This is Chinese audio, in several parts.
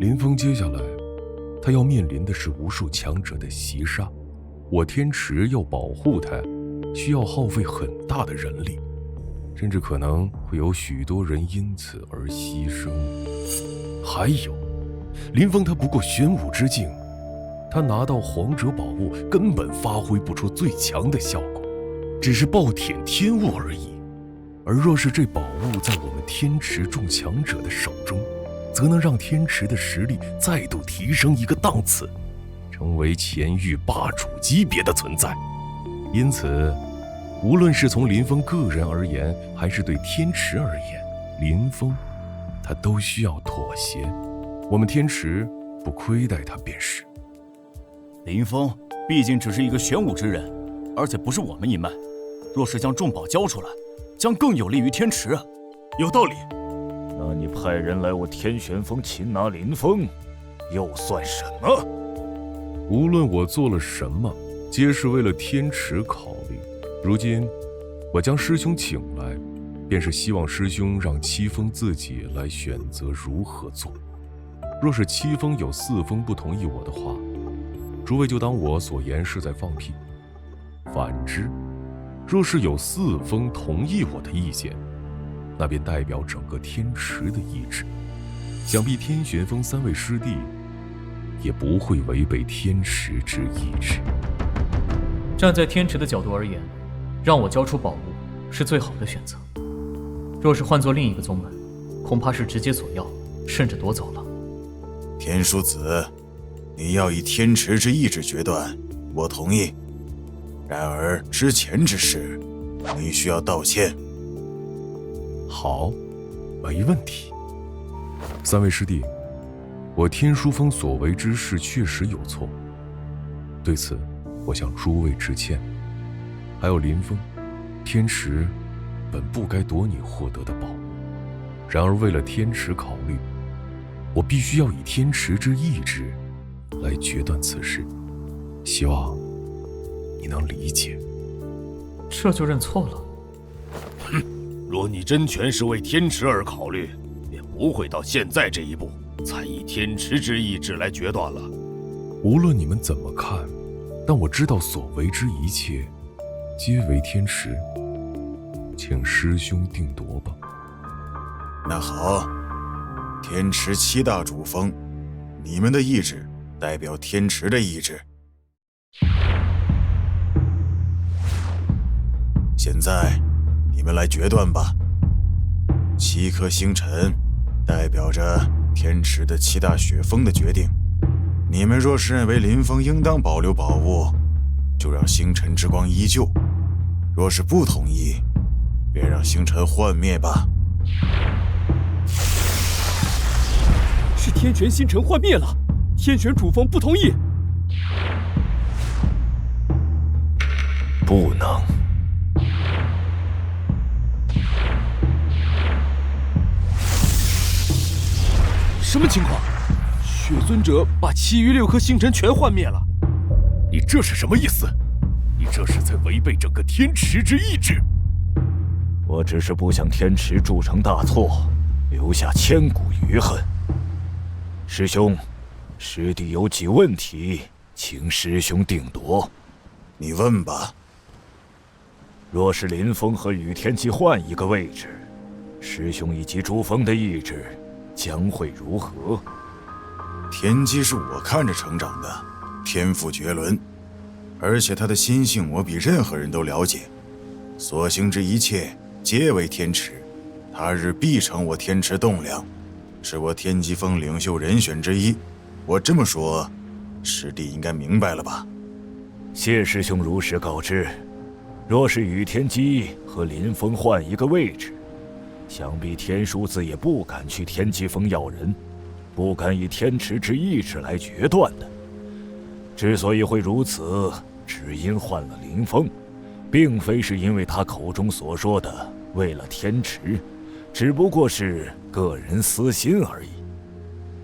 林峰接下来，他要面临的是无数强者的袭杀，我天池要保护他，需要耗费很大的人力，甚至可能会有许多人因此而牺牲。还有，林峰他不过玄武之境，他拿到皇者宝物根本发挥不出最强的效果，只是暴殄天物而已。而若是这宝物在我们天池众强者的手中，则能让天池的实力再度提升一个档次，成为前域霸主级别的存在。因此，无论是从林峰个人而言，还是对天池而言，林峰他都需要妥协。我们天池不亏待他便是。林峰毕竟只是一个玄武之人，而且不是我们一脉，若是将重宝交出来，将更有利于天池。有道理。那你派人来我天玄峰擒拿林峰，又算什么？无论我做了什么，皆是为了天池考虑。如今我将师兄请来，便是希望师兄让七峰自己来选择如何做。若是七峰有四峰不同意我的话，诸位就当我所言是在放屁。反之，若是有四峰同意我的意见，那便代表整个天池的意志。想必天玄峰三位师弟也不会违背天池之意志。站在天池的角度而言，让我交出宝物是最好的选择。若是换作另一个宗门，恐怕是直接索要，甚至夺走了。天书子，你要以天池之意志决断，我同意。然而之前之事，你需要道歉。好，没问题。三位师弟，我天书峰所为之事确实有错，对此我向诸位致歉。还有林峰，天池本不该夺你获得的宝物，然而为了天池考虑，我必须要以天池之意志来决断此事，希望你能理解。这就认错了？哼，若你真全是为天池而考虑，便不会到现在这一步，才以天池之意志来决断了。无论你们怎么看，但我知道所为之一切皆为天池，请师兄定夺吧。那好，天池七大主峰，你们的意志代表天池的意志。现在你们来决断吧。七颗星辰代表着天池的七大雪峰的决定，你们若是认为林峰应当保留宝物，就让星辰之光依旧；若是不同意，便让星辰幻灭吧。是天玄星辰幻灭了，天玄主峰不同意。不能。什么情况？血尊者把其余6颗星辰全幻灭了。你这是什么意思？你这是在违背整个天池之意志。我只是不想天池铸成大错，留下千古余恨。师兄，师弟有几问题，请师兄定夺。你问吧。若是林峰和雨天机换一个位置，师兄以及珠峰的意志将会如何？天机是我看着成长的，天赋绝伦，而且他的心性我比任何人都了解，所行之一切皆为天池，他日必成我天池栋梁，是我天机峰领袖人选之一。我这么说，师弟应该明白了吧？谢师兄如实告知。若是雨天机和林峰换一个位置，想必天叔子也不敢去天机峰要人，不敢以天池之意志来决断的。之所以会如此，只因换了林峰，并非是因为他口中所说的为了天池，只不过是个人私心而已。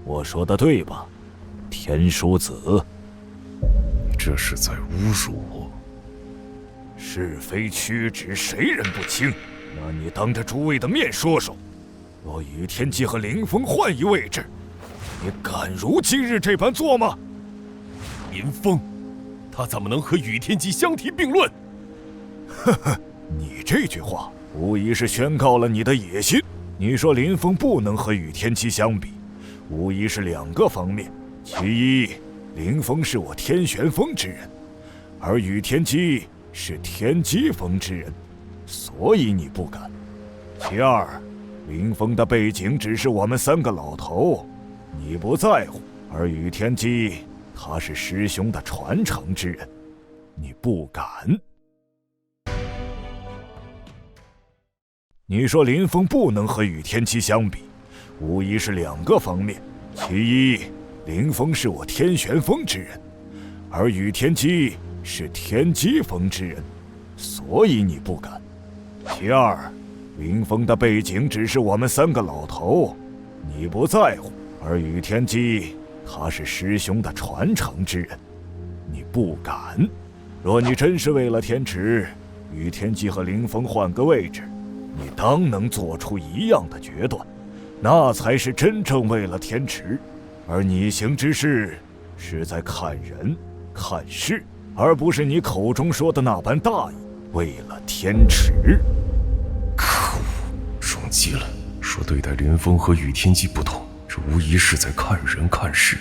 我说的对吧，天叔子？你这是在侮辱我。是非曲直，谁人不清？那你当着诸位的面说说，若雨天机和林峰换一位置，你敢如今日这般做吗？林峰，他怎么能和倚天机相提并论？呵呵，你这句话无疑是宣告了你的野心。你说林峰不能和倚天机相比，无疑是2个方面。其一，林峰是我天旋风之人，而倚天机是天机风之人，所以你不敢。其二，林峰的背景只是我们3个老头，你不在乎，而倚天机他是师兄的传承之人，你不敢。你说林峰不能和倚天机相比，无疑是2个方面。其一，林峰是我天旋风之人，而倚天机是天机风之人，所以你不敢。其二，林峰的背景只是我们3个老头，你不在乎，而倚天机他是师兄的传承之人，你不敢。若你真是为了天池，倚天机和林峰换个位置，你当能做出一样的决断，那才是真正为了天池。而你行之事，是在看人看事，而不是你口中说的那般大义，为了天池。可恶，中计了！说对待林峰和倚天机不同，这无疑是在看人看事，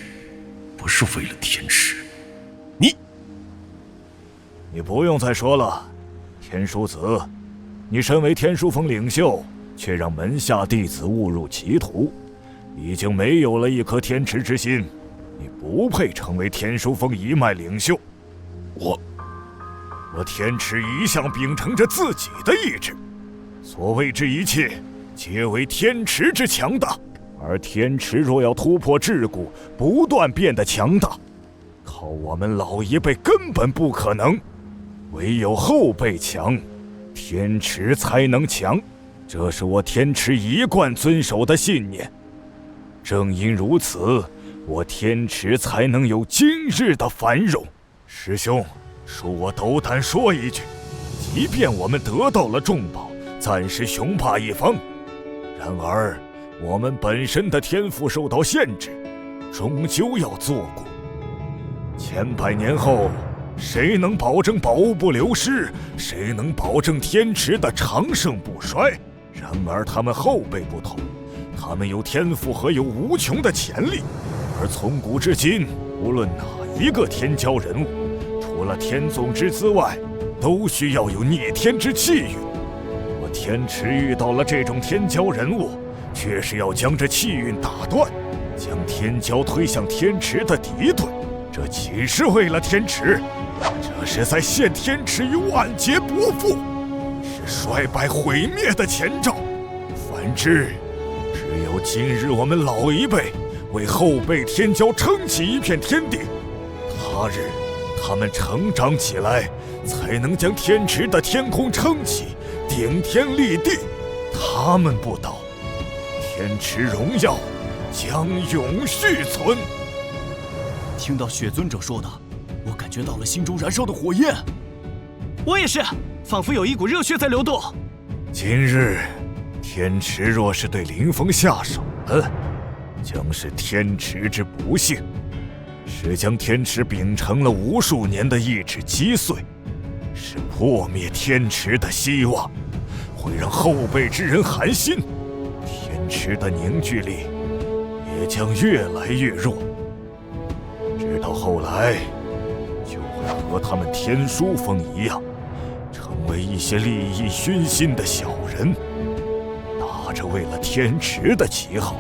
不是为了天池。你不用再说了，天书子，你身为天书峰领袖，却让门下弟子误入歧途，已经没有了一颗天池之心，你不配成为天书峰一脉领袖。我天池一向秉承着自己的意志，所谓之一切，皆为天池之强大。而天池若要突破桎梏，不断变得强大，靠我们老一辈根本不可能。唯有后辈强，天池才能强，这是我天池一贯遵守的信念。正因如此，我天池才能有今日的繁荣。师兄，恕我斗胆说一句，即便我们得到了重宝，暂时雄霸一方，然而我们本身的天赋受到限制，终究要做过。千百年后，谁能保证宝物不流失？谁能保证天池的长盛不衰？然而他们后辈不同，他们有天赋和有无穷的潜力，而从古至今，无论哪一个天骄人物，除了天纵之姿外，都需要有逆天之气运。我天池遇到了这种天骄人物，却是要将这气运打断，将天骄推向天池的敌对。这岂是为了天池？这是在陷天池于万劫不复，是衰败毁灭的前兆。反之，只有今日我们老一辈为后辈天骄撑起一片天地，他日他们成长起来，才能将天池的天空撑起，顶天立地。他们不倒，天池荣耀将永续存。听到血尊者说的，我感觉到了心中燃烧的火焰。我也是，仿佛有一股热血在流动。今日天池若是对林峰下手了，将是天池之不幸，是将天池秉承了无数年的意志击碎，是破灭天池的希望，会让后辈之人寒心，天池的凝聚力也将越来越弱，直到后来就会和他们天书峰一样，成为一些利益熏心的小人，打着为了天池的旗号，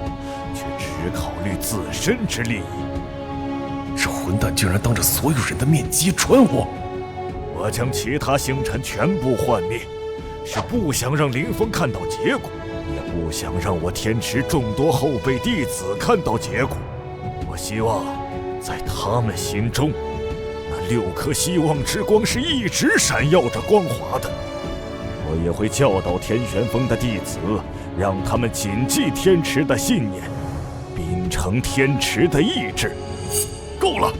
却只考虑自身之利益。这混蛋竟然当着所有人的面揭穿我！我将其他星辰全部幻灭，是不想让林峰看到结果，也不想让我天池众多后辈弟子看到结果。我希望在他们心中，那6颗希望之光是一直闪耀着光华的。我也会教导天玄峰的弟子，让他们谨记天池的信念，秉承天池的意志。够了！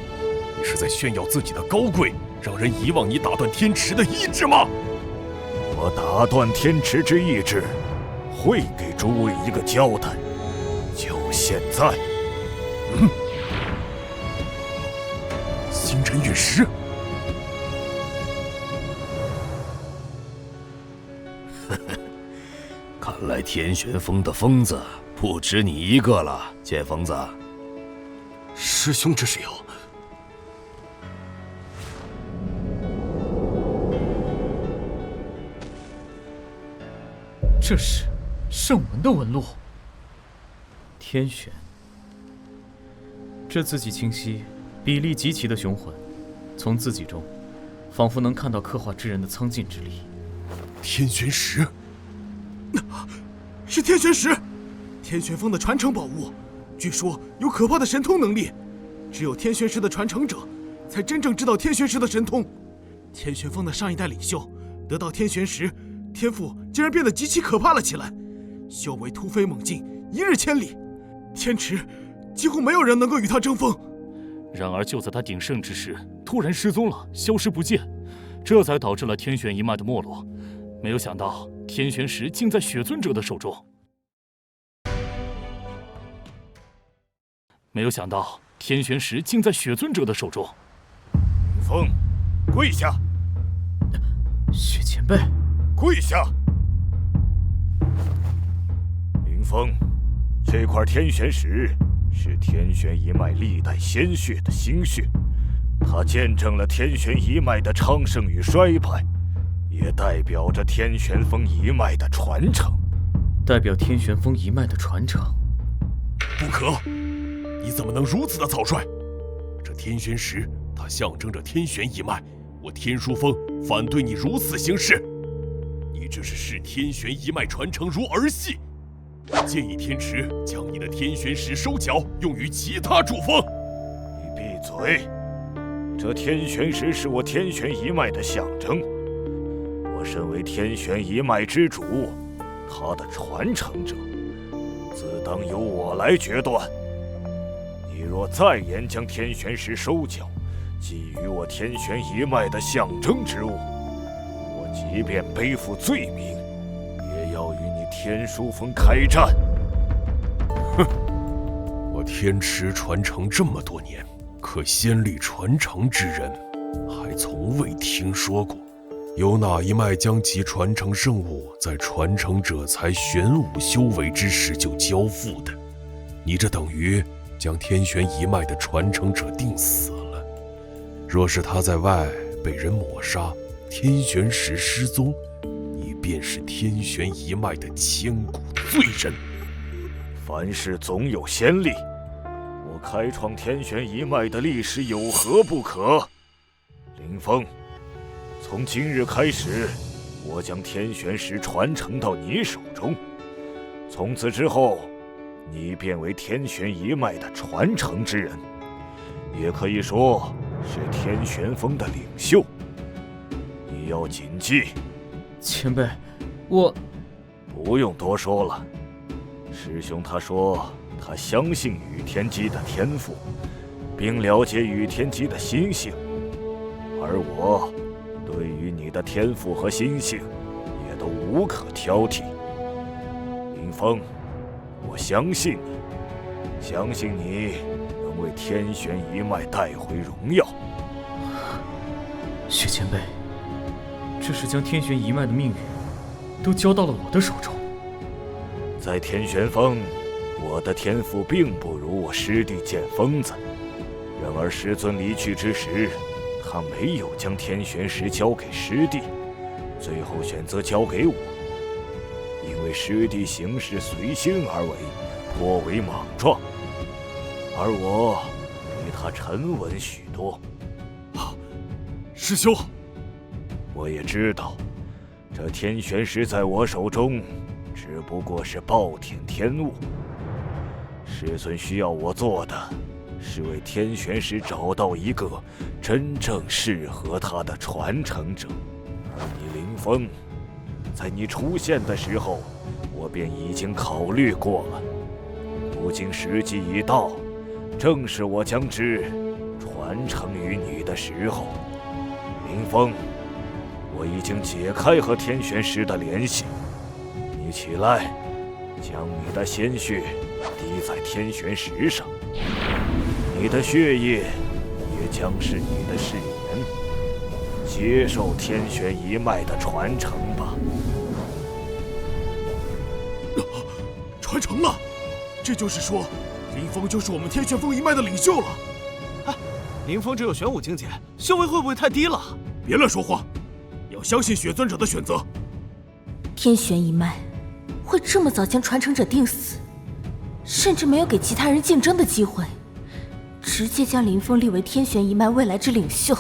你是在炫耀自己的高贵，让人遗忘你打断天池的意志吗？我打断天池之意志，会给诸位一个交代。就现在。星辰陨石。看来天旋风的疯子不止你一个了，剑疯子。师兄这是要……这是圣文的纹路。天旋，这字迹清晰、比例极其的雄浑，从字迹中，仿佛能看到刻画之人的苍劲之力。天旋石，是天旋石，天旋风的传承宝物，据说有可怕的神通能力，只有天旋石的传承者，才真正知道天旋石的神通。天旋风的上一代领袖得到天旋石，天赋竟然变得极其可怕了起来，修为突飞猛进，一日千里。天池几乎没有人能够与他争锋。然而就在他鼎盛之时，突然失踪了，消失不见，这才导致了天玄一脉的没落。没有想到天玄石竟在血尊者的手中。没有想到天玄石竟在血尊者的手中。林峰，跪下！血前辈，跪下！林峰，这块天玄石是天玄一脉历代鲜血的心血，它见证了天玄一脉的昌盛与衰败，也代表着天玄风一脉的传承。代表天玄风一脉的传承？不可！你怎么能如此的草率？这天玄石，它象征着天玄一脉，我天书峰反对你如此行事。你这是视天玄一脉传承如儿戏。建议天池将你的天玄石收缴，用于其他主峰。你闭嘴！这天玄石是我天玄一脉的象征，我身为天玄一脉之主，它的传承者，自当由我来决断。你若再言将天玄石收缴，寄予我天玄一脉的象征之物，我即便背负罪名，也要与你天书峰开战。哼！我天池传承这么多年，可先例传承之人，还从未听说过有哪一脉将其传承圣物在传承者才玄武修为之时就交付的。你这等于将天玄一脉的传承者定死了。若是他在外被人抹杀，天玄石失踪，你便是天玄一脉的千古罪人。凡事总有先例，我开创天玄一脉的历史有何不可？林峰，从今日开始，我将天玄石传承到你手中，从此之后，你便为天玄一脉的传承之人，也可以说是天玄峰的领袖。你要谨记。前辈，我不用多说了。师兄他说他相信羽天机的天赋，并了解羽天机的心性，而我对于你的天赋和心性也都无可挑剔。林峰，我相信你，相信你能为天玄一脉带回荣耀。雪前辈，这是将天玄一脉的命运都交到了我的手中。在天玄峰，我的天赋并不如我师弟剑锋子，然而师尊离去之时，他没有将天玄石交给师弟，最后选择交给我，因为师弟行事随心而为，颇为莽撞，而我比他沉稳许多。师兄，我也知道，这天玄石在我手中只不过是暴殄天物。师尊需要我做的，是为天玄石找到一个真正适合他的传承者。而你林峰，在你出现的时候，我便已经考虑过了。如今时机已到，正是我将之传承于你的时候。林峰，我已经解开和天玄石的联系。你起来，将你的鲜血滴在天玄石上。你的血液也将是你的誓言，接受天玄一脉的传承吧。传承了，这就是说，林峰就是我们天玄峰一脉的领袖了。林峰只有玄武境界，修为会不会太低了？别乱说话，要相信血尊者的选择。天玄一脉会这么早将传承者定死，甚至没有给其他人竞争的机会，直接将林峰立为天玄一脉未来之领袖，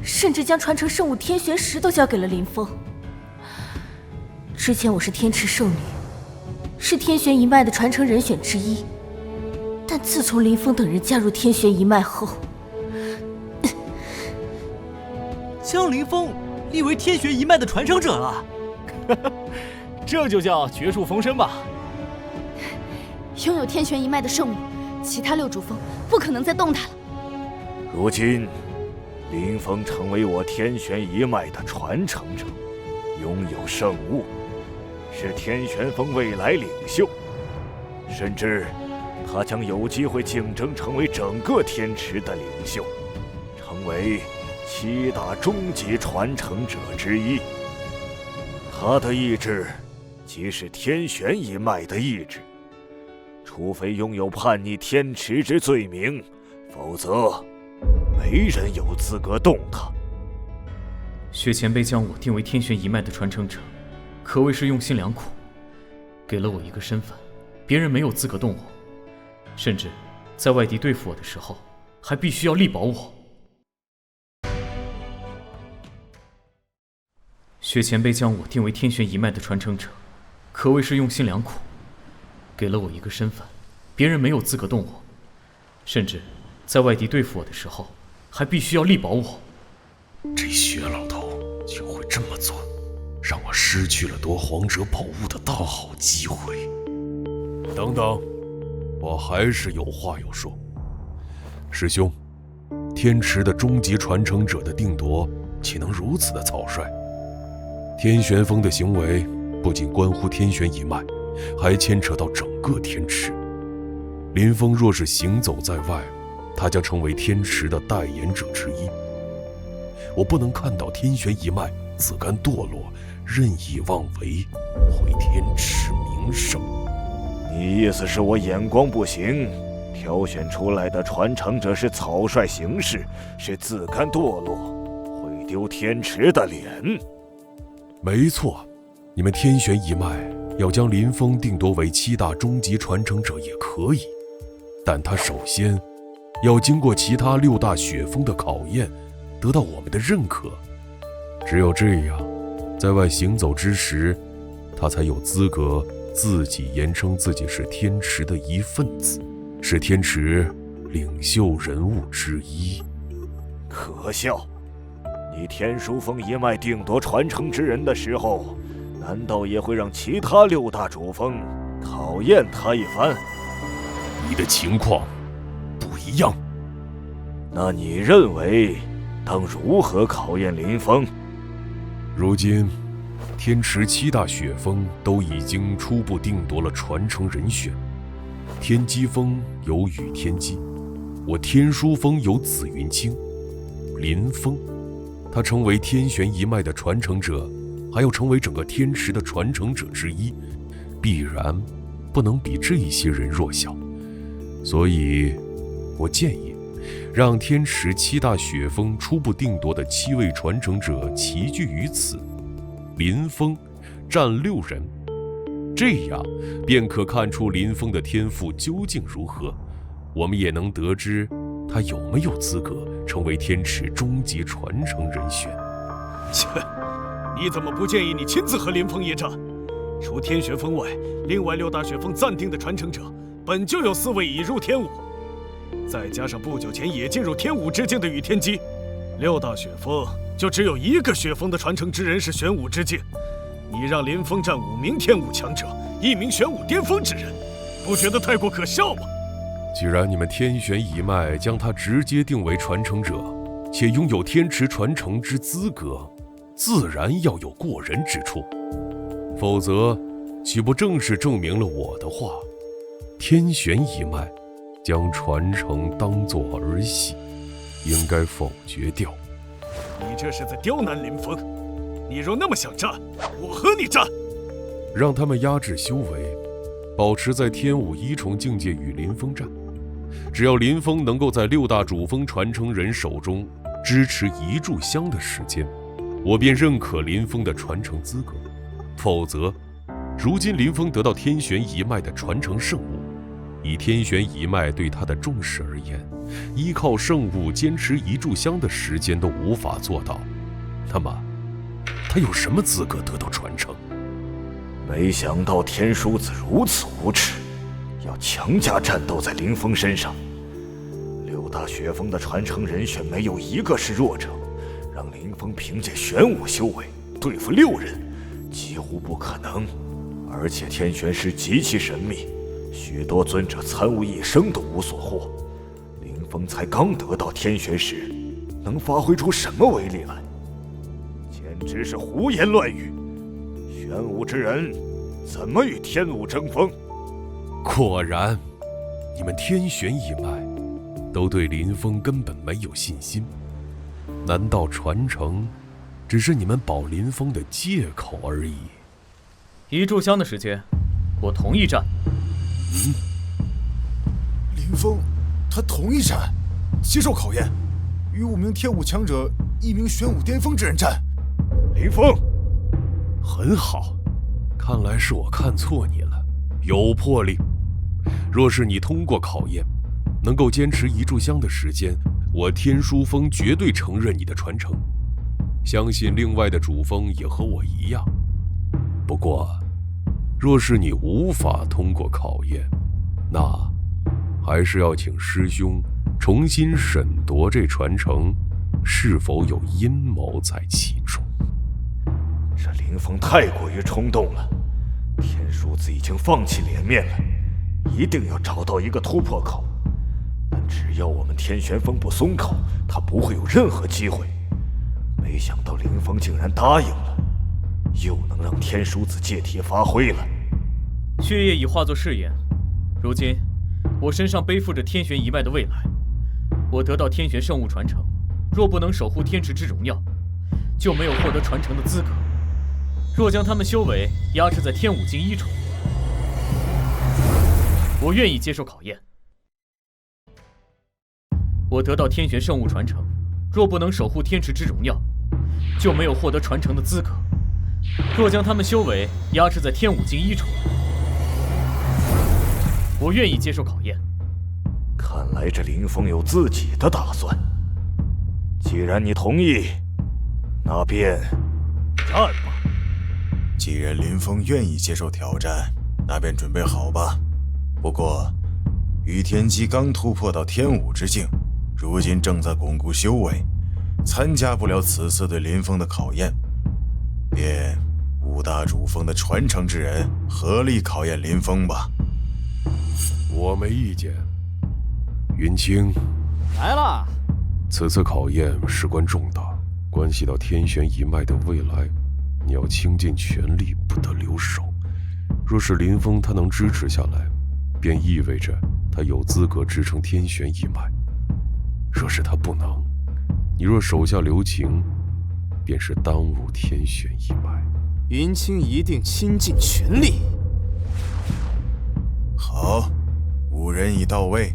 甚至将传承圣物天玄石都交给了林峰。之前我是天池圣女，是天玄一脉的传承人选之一，但自从林峰等人加入天玄一脉后，将林峰立为天玄一脉的传承者了。这就叫绝处逢生吧。拥有天玄一脉的圣物，其他6主峰不可能再动弹了。如今，林峰成为我天玄一脉的传承者，拥有圣物，是天玄峰未来领袖，甚至他将有机会竞争成为整个天池的领袖，成为7大终极传承者之一。他的意志即是天玄一脉的意志，除非拥有叛逆天池之罪名，否则没人有资格动他。薛前辈将我定为天玄一脉的传承者，可谓是用心良苦，给了我一个身份，别人没有资格动我，甚至在外敌对付我的时候，还必须要力保我。薛前辈将我定为天玄一脉的传承者，可谓是用心良苦，给了我一个身份，别人没有资格动我，甚至在外敌对付我的时候，还必须要力保我。这薛老头就会这么做，让我失去了夺皇者宝物的大好机会。等等，我还是有话要说。师兄，天池的终极传承者的定夺，岂能如此的草率？天玄峰的行为不仅关乎天玄一脉，还牵扯到整个天池。林峰若是行走在外，他将成为天池的代言者之一。我不能看到天玄一脉自甘堕落，任意妄为，毁天池名声。你意思是我眼光不行，挑选出来的传承者是草率行事，是自甘堕落，会丢天池的脸？没错，你们天玄一脉要将林峰定夺为7大终极传承者也可以，但他首先要经过其他6大血峰的考验，得到我们的认可。只有这样，在外行走之时，他才有资格自己言称自己是天池的一份子，是天池领袖人物之一。可笑！你天书峰一脉定夺传承之人的时候，难道也会让其他6大主峰考验他一番？你的情况不一样。那你认为当如何考验林峰？如今天池7大血峰都已经初步定夺了传承人选。天机峰有宇天机，我天书峰有紫云清。林峰他成为天玄一脉的传承者，还要成为整个天池的传承者之一，必然不能比这些人弱小。所以我建议让天池7大血峰初步定夺的7位传承者齐聚于此，林峰占6人，这样便可看出林峰的天赋究竟如何，我们也能得知他有没有资格成为天池终极传承人选。切，你怎么不建议你亲自和林峰一战？除天玄峰外，另外6大血峰暂定的传承者本就有4位已入天武，再加上不久前也进入天武之境的宇天机，6大血峰就只有1个血峰的传承之人是玄武之境。你让林峰战5名天武强者，1名玄武巅峰之人，不觉得太过可笑吗？既然你们天玄一脉将他直接定为传承者，且拥有天池传承之资格，自然要有过人之处，否则岂不正是证明了我的话？天玄一脉将传承当作儿戏，应该否决掉。你这是在刁难林峰，你若那么想战，我和你战。让他们压制修为，保持在天武一重境界与林峰战。只要林峰能够在6大主峰传承人手中支持1炷香的时间，我便认可林峰的传承资格。否则，如今林峰得到天玄一脉的传承圣物，以天玄一脉对他的重视而言，依靠圣物坚持1炷香的时间都无法做到，那么他有什么资格得到传承？没想到天叔子如此无耻，要强加战斗在林峰身上。6大学峰的传承人选没有一个是弱者，让林峰凭借玄武修为对付6人，几乎不可能。而且天玄石极其神秘，许多尊者参悟一生都无所获。林峰才刚得到天玄石，能发挥出什么威力来？简直是胡言乱语！玄武之人怎么与天武争锋？果然，你们天玄一脉都对林峰根本没有信心。难道传承只是你们保林峰的借口而已？1炷香的时间，我同意战。林峰，他同意战，接受考验，与5名天武强者、1名玄武巅峰之人战。林峰，很好，看来是我看错你了，有魄力。若是你通过考验，能够坚持1炷香的时间，我天书峰绝对承认你的传承。相信另外的主峰也和我一样。不过，若是你无法通过考验，那还是要请师兄重新审夺这传承是否有阴谋在其中。这林峰太过于冲动了，天叔子已经放弃脸面了，一定要找到一个突破口。但只要我们天玄峰不松口，他不会有任何机会。没想到林峰竟然答应了，又能让天叔子借题发挥了。血液已化作誓言，如今我身上背负着天玄一脉的未来。我得到天玄圣物传承，若不能守护天池之荣耀，就没有获得传承的资格。若将他们修为压制在天武境1重，我愿意接受考验。我得到天玄圣物传承，若不能守护天池之荣耀，就没有获得传承的资格。若将他们修为压制在天武境1重，我愿意接受考验。看来这林峰有自己的打算。既然你同意，那便战吧。既然林峰愿意接受挑战，那便准备好吧。不过，于天机刚突破到天武之境，如今正在巩固修为，参加不了此次对林峰的考验，便5大主峰的传承之人合力考验林峰吧。我没意见。云清，来了。此次考验事关重大，关系到天玄一脉的未来，你要倾尽全力，不得留手。若是林峰他能支持下来，便意味着他有资格支撑天玄一脉。若是他不能，你若手下留情，便是耽误天玄一脉。云清一定倾尽全力。好，5人已到位，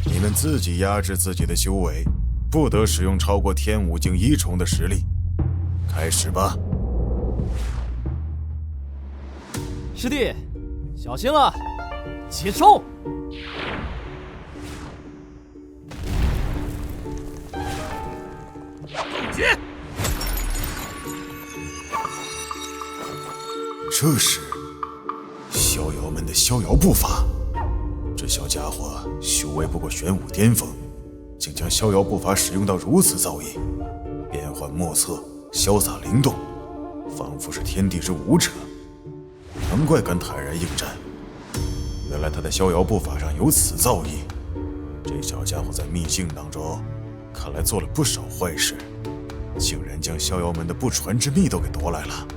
你们自己压制自己的修为，不得使用超过天武境1重的实力。开始吧。师弟，小心了，且冲！接！这是逍遥门的逍遥步法。这小家伙修为不过玄武巅峰，竟将逍遥步法使用到如此造诣，变幻莫测，潇洒灵动，仿佛是天地之武者。难怪敢坦然应战，原来他的逍遥步法上有此造诣。这小家伙在秘境当中，看来做了不少坏事，竟然将逍遥门的不传之秘都给夺来了。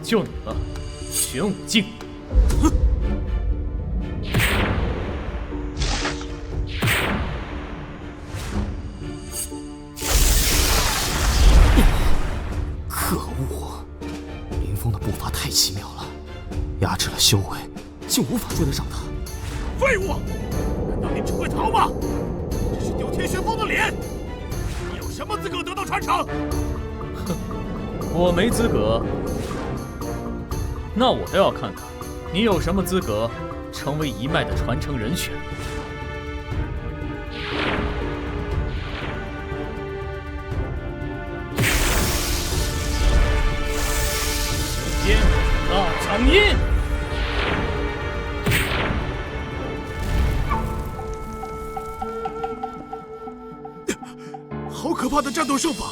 就你了，玄武境！修为竟无法追得上他。废物！难道你只会逃吗？这是丢天旋风的脸！你有什么资格得到传承？哼，我没资格。那我倒要看看，你有什么资格成为一脉的传承人选？天大掌印！好可怕的战斗胜法！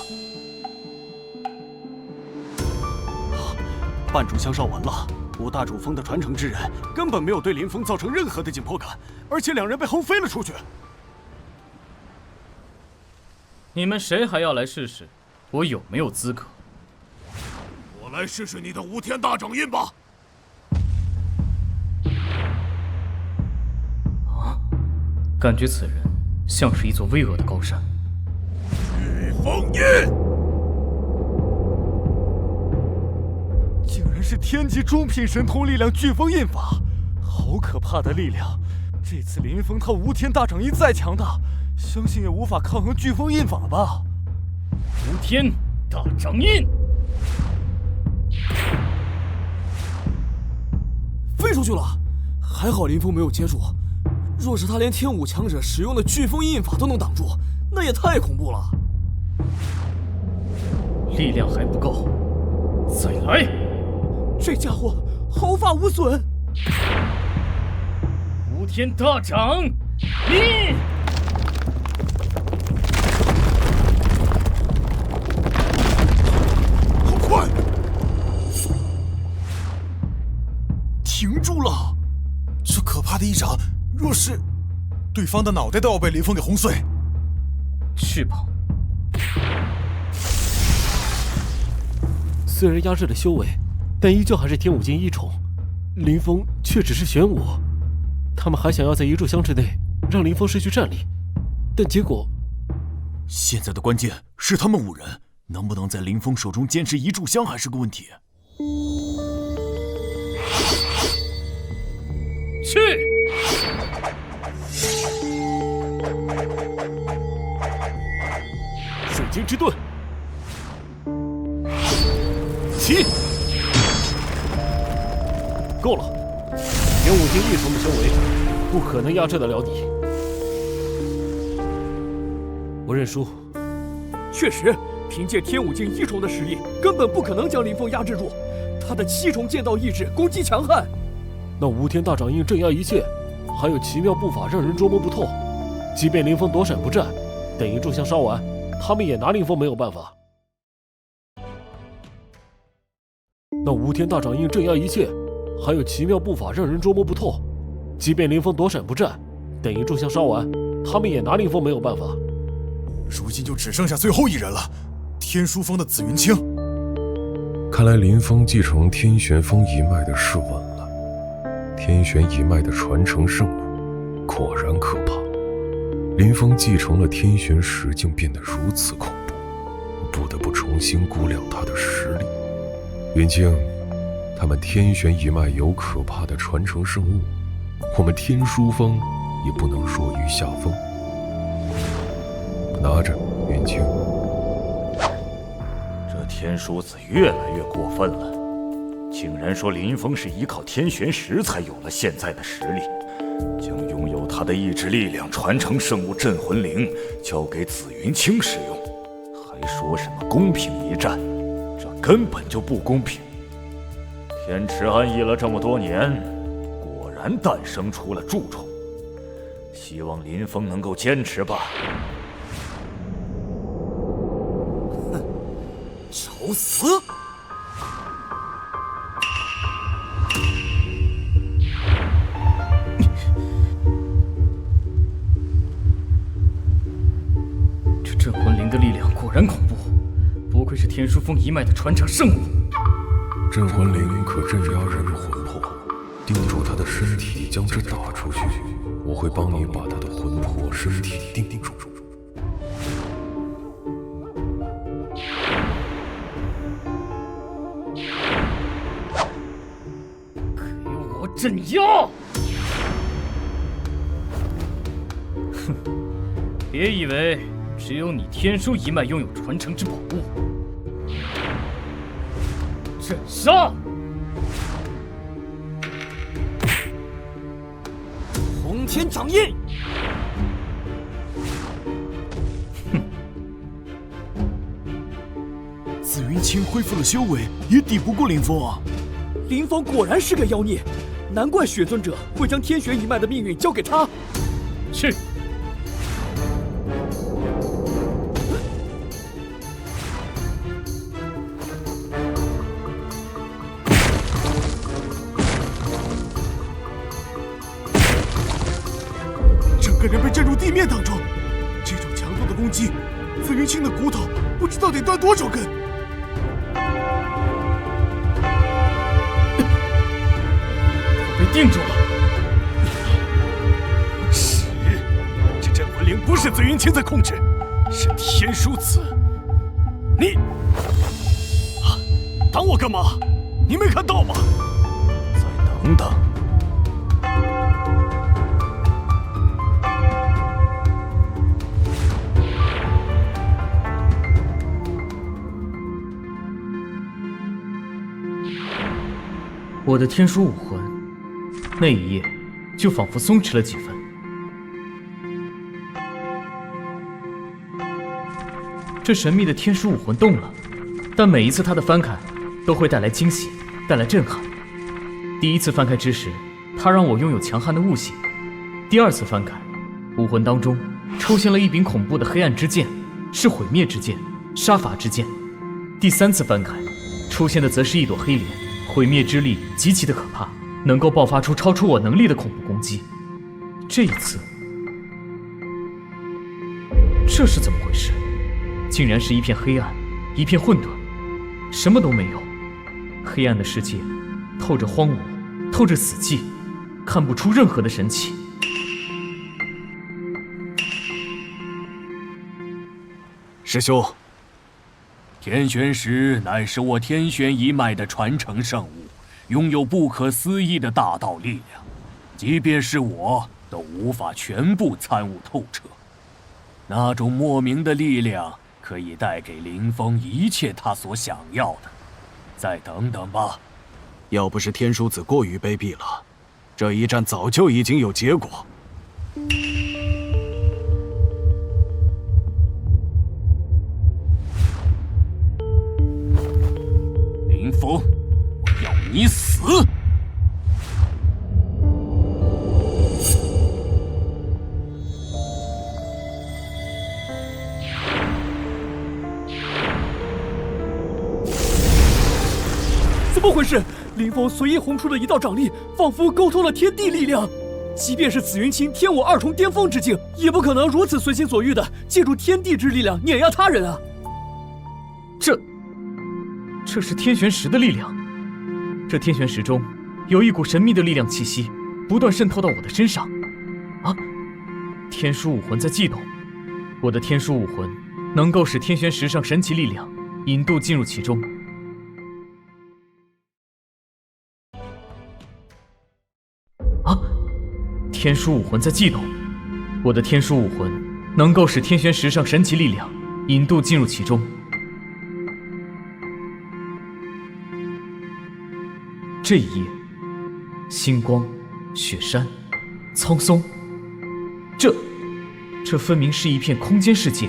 半炷香烧完了，五大主峰的传承之人根本没有对林峰造成任何的紧迫感，而且两人被轰飞了出去。你们谁还要来试试我有没有资格？我来试试你的无天大掌印吧！啊，感觉此人像是一座巍峨的高山。御风印，竟然是天级中品神通力量飓风印法，好可怕的力量！这次林峰他无天大掌印再强大，相信也无法抗衡飓风印法吧？无天大掌印！飞出去了，还好林峰没有接住。若是他连天武强者使用的飓风印法都能挡住，那也太恐怖了。力量还不够，再来！这家伙毫发无损。无天大掌印！好快！停住了！这可怕的一掌，若是对方的脑袋都要被林峰给轰碎。去吧。虽然压制了修为，但依旧还是天武境一宠，林峰却只是玄武。他们还想要在一炷香之内让林峰失去战力，但结果……现在的关键是他们5人能不能在林峰手中坚持一炷香还是个问题。去！水晶之盾，起！够了，天武境一宠的修为不可能压制得了你。我认输。确实，凭借天武境一宠的实力，根本不可能将林峰压制住。他的7重剑道意志攻击强悍，那无天大掌印镇压一切，还有奇妙步法让人捉摸不透。即便林峰躲闪不战，等一炷香烧完，他们也拿林峰没有办法。那无天大掌印镇压一切，还有奇妙步法让人捉摸不透。即便林峰躲闪不战，等一炷香烧完，他们也拿林峰没有办法。如今就只剩下最后一人了，天书峰的紫云清。看来林峰继承天玄峰一脉的事稳了。天玄一脉的传承圣物果然可怕。林峰继承了天玄石竟变得如此恐怖，不得不重新估量他的实力。云清，他们天玄一脉有可怕的传承圣物，我们天书峰也不能弱于下风。拿着，云清。这天书子越来越过分了，竟然说林峰是依靠天玄石才有了现在的实力，将拥有他的意志力量传承圣物镇魂铃交给紫云清使用，还说什么公平一战，这根本就不公平。天池安逸了这么多年，果然诞生出了蛀虫，希望林峰能够坚持吧。找死！这镇魂铃的力量果然恐怖，不愧是天书峰一脉的传承圣物。镇魂铃可镇压人魂魄，定住他的身体，将之打出去。我会帮你把他的魂魄、身体定住。镇妖！哼，别以为只有你天书一脉拥有传承之宝物。镇杀！轰天掌印！紫云清恢复了修为，也抵不过林峰啊！林峰果然是个妖孽，难怪血尊者会将天玄一脉的命运交给他。是。整个人被震入地面当中，这种强度的攻击，紫云清的骨头不知道得断多少根。被定住了。是，这镇魂铃不是紫云清在控制，是天书子。你，挡我干嘛？你没看到吗？再等等。我的天书武魂，那一夜就仿佛松弛了几分。这神秘的天书武魂动了，但每一次它的翻开，都会带来惊喜，带来震撼。第一次翻开之时，它让我拥有强悍的悟性；第二次翻开，武魂当中出现了一柄恐怖的黑暗之剑，是毁灭之剑，杀伐之剑；第三次翻开，出现的则是一朵黑莲。毁灭之力极其的可怕，能够爆发出超出我能力的恐怖攻击。这一次，这是怎么回事？竟然是一片黑暗，一片混沌，什么都没有。黑暗的世界，透着荒芜，透着死寂，看不出任何的神奇。师兄。天玄石乃是我天玄一脉的传承圣物，拥有不可思议的大道力量，即便是我都无法全部参悟透彻。那种莫名的力量可以带给林峰一切他所想要的。再等等吧，要不是天书子过于卑鄙了，这一战早就已经有结果。林峰，我要你死！怎么回事？林峰随意轰出的一道掌力，仿佛沟通了天地力量。即便是紫云清天我二重巅峰之境，也不可能如此随心所欲的借助天地之力量碾压他人啊！这是天玄石的力量。这天玄石中有一股神秘的力量气息，不断渗透到我的身上。啊！天书武魂在悸动，我的天书武魂能够使天玄石上神奇力量引渡进入其中。啊！天书武魂在悸动，我的天书武魂能够使天玄石上神奇力量引渡进入其中。这一夜，星光、雪山、苍松，这分明是一片空间世界。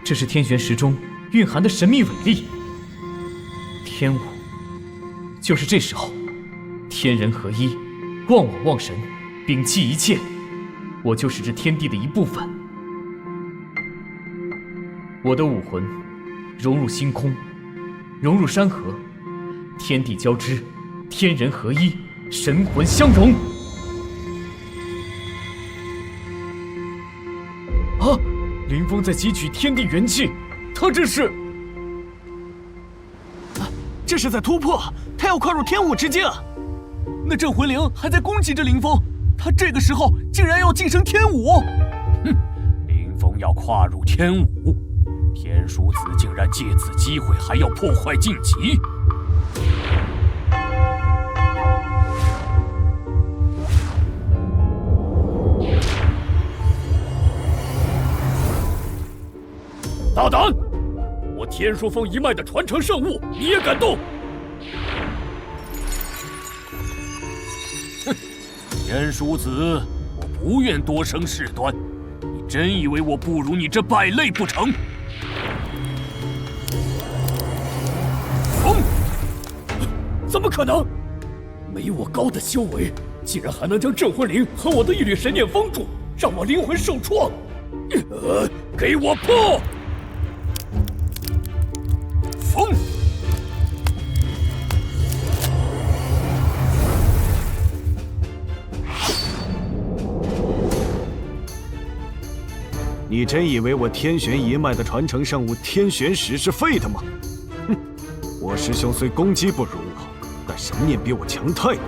这是天玄石中蕴含的神秘伟力。天武，就是这时候，天人合一，忘我忘神，摒弃一切，我就是这天地的一部分。我的武魂融入星空，融入山河，天地交织。天人合一，神魂相融。啊！林峰在汲取天地元气，他这是……这是在突破，他要跨入天武之境。那镇魂铃还在攻击着林峰，他这个时候竟然要晋升天武！哼，林峰要跨入天武，天书子竟然借此机会还要破坏晋级。大胆！我天书峰一脉的传承圣物，你也敢动？哼，天书子，我不愿多生事端。你真以为我不如你这败类不成？怎么可能？没我高的修为，竟然还能将镇魂铃和我的一缕神念封住，让我灵魂受创！给我破！封！你真以为我天玄一脉的传承圣物天玄石是废的吗？哼！我师兄虽攻击不如我，但神念比我强太多。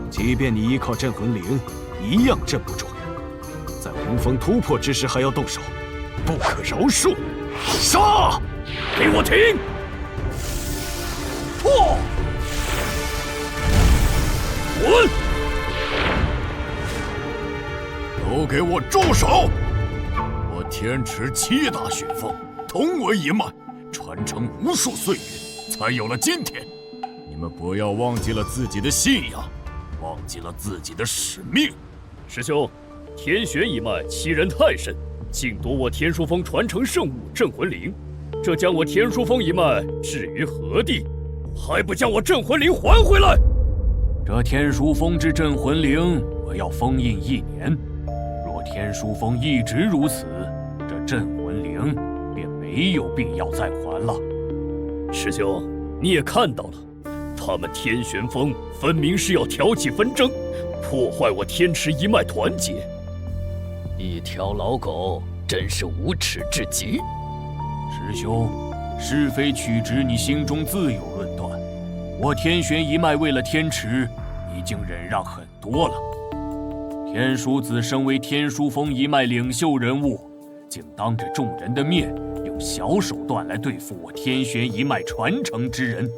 即便你依靠镇魂铃，一样镇不住。在灵峰突破之时还要动手，不可饶恕！杀！给我停！破！滚！都给我住手！我天池7大血峰同为一脉，传承无数岁月，才有了今天。你们不要忘记了自己的信仰，忘记了自己的使命。师兄，天玄一脉欺人太甚，竟夺我天书峰传承圣物镇魂铃，这将我天书峰一脉置于何地？还不将我镇魂铃还回来！这天书峰之镇魂铃，我要封印1年。若天书峰一直如此，这镇魂铃便没有必要再还了。师兄，你也看到了，他们天玄峰分明是要挑起纷争，破坏我天池一脉团结。一条老狗，真是无耻至极！师兄，是非曲直你心中自有论断。我天玄一脉为了天池，已经忍让很多了。天书子身为天书峰一脉领袖人物，竟当着众人的面用小手段来对付我天玄一脉传承之人，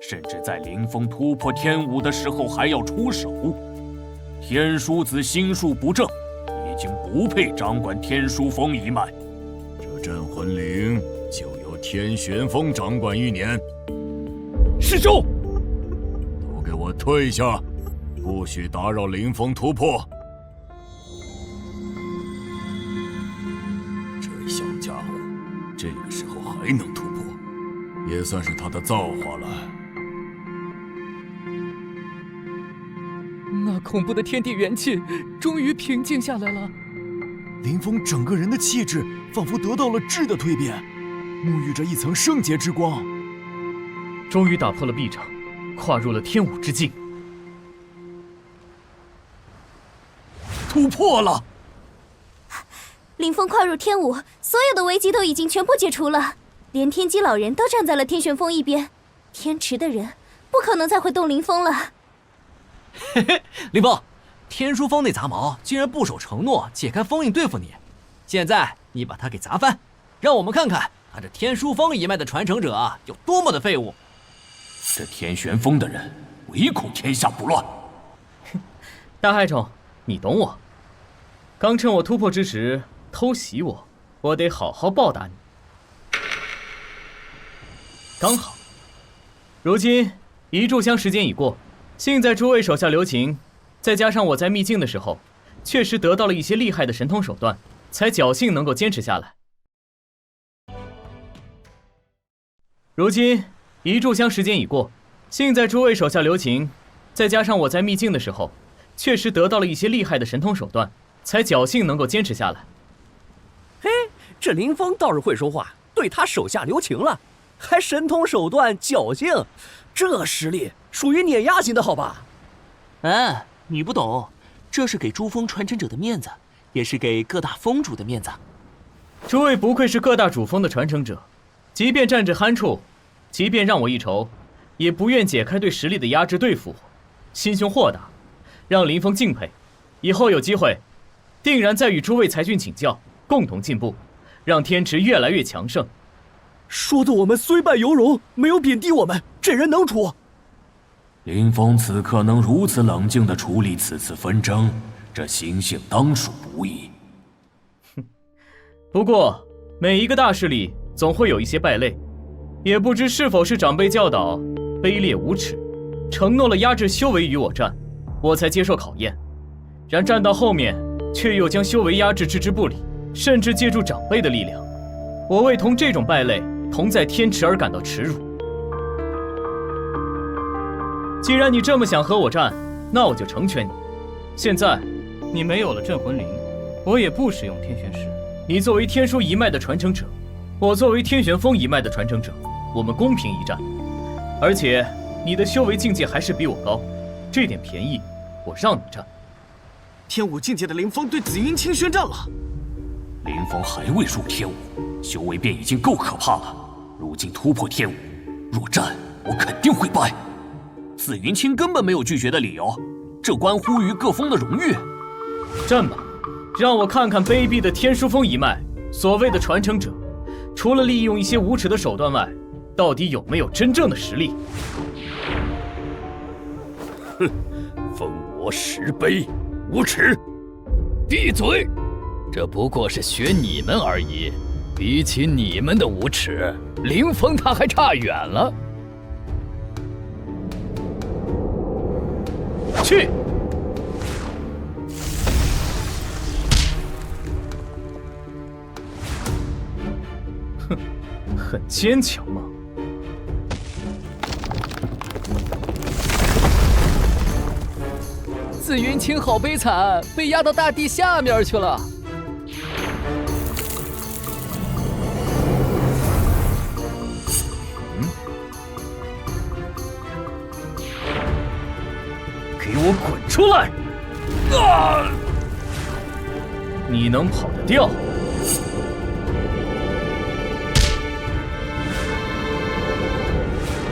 甚至在灵峰突破天武的时候还要出手。天书子心术不正，已经不配掌管天书峰一脉。这镇魂铃就由天玄峰掌管1年。师兄，都给我退下，不许打扰灵峰突破。这小家伙，这个时候还能突破，也算是他的造化了。那恐怖的天地元气终于平静下来了。林峰整个人的气质仿佛得到了质的蜕变，沐浴着一层圣洁之光。终于打破了壁障，跨入了天武之境。突破了！林峰跨入天武，所有的危机都已经全部解除了，连天机老人都站在了天玄峰一边，天池的人不可能再会动林峰了。嘿嘿，林峰，天书峰那杂毛竟然不守承诺，解开封印对付你。现在你把他给砸翻，让我们看看他这天书峰一脉的传承者有多么的废物。这天玄峰的人唯恐天下不乱。大害虫，你懂我。刚趁我突破之时偷袭我，我得好好报答你。刚好，如今一炷香时间已过，幸在诸位手下留情，再加上我在秘境的时候，确实得到了一些厉害的神通手段，才侥幸能够坚持下来。如今一炷香时间已过，幸在诸位手下留情，再加上我在秘境的时候，确实得到了一些厉害的神通手段，才侥幸能够坚持下来。嘿，这林峰倒是会说话，对他手下留情了，还神通手段侥幸，这实力属于碾压型的好吧？你不懂，这是给珠峰传承者的面子，也是给各大峰主的面子。诸位不愧是各大主峰的传承者，即便站至酣处，即便让我一筹，也不愿解开对实力的压制对付我，心胸豁达，让林峰敬佩。以后有机会，定然再与诸位才俊请教，共同进步，让天池越来越强盛。说的我们虽败犹荣，没有贬低我们，这人能处。林峰此刻能如此冷静地处理此次纷争，这心性当属不易。不过每一个大势力总会有一些败类，也不知是否是长辈教导卑劣无耻，承诺了压制修为与我战，我才接受考验。然战到后面，却又将修为压制置之不理，甚至借助长辈的力量。我为同这种败类同在天池而感到耻辱。既然你这么想和我战，那我就成全你。现在你没有了镇魂铃，我也不使用天玄石。你作为天书一脉的传承者，我作为天玄风一脉的传承者，我们公平一战。而且你的修为境界还是比我高，这点便宜我让你占。天武境界的林峰对紫云清宣战了。林峰还未入天武，修为便已经够可怕了。如今突破天武，若战，我肯定会败。紫云清根本没有拒绝的理由，这关乎于各峰的荣誉。战吧，让我看看卑鄙的天书峰一脉所谓的传承者，除了利用一些无耻的手段外，到底有没有真正的实力？哼，封我石碑，无耻！闭嘴！这不过是学你们而已，比起你们的无耻，林峰他还差远了。去！哼，很坚强吗？紫云清好悲惨，被压到大地下面去了。给我滚出来！啊！你能跑得掉？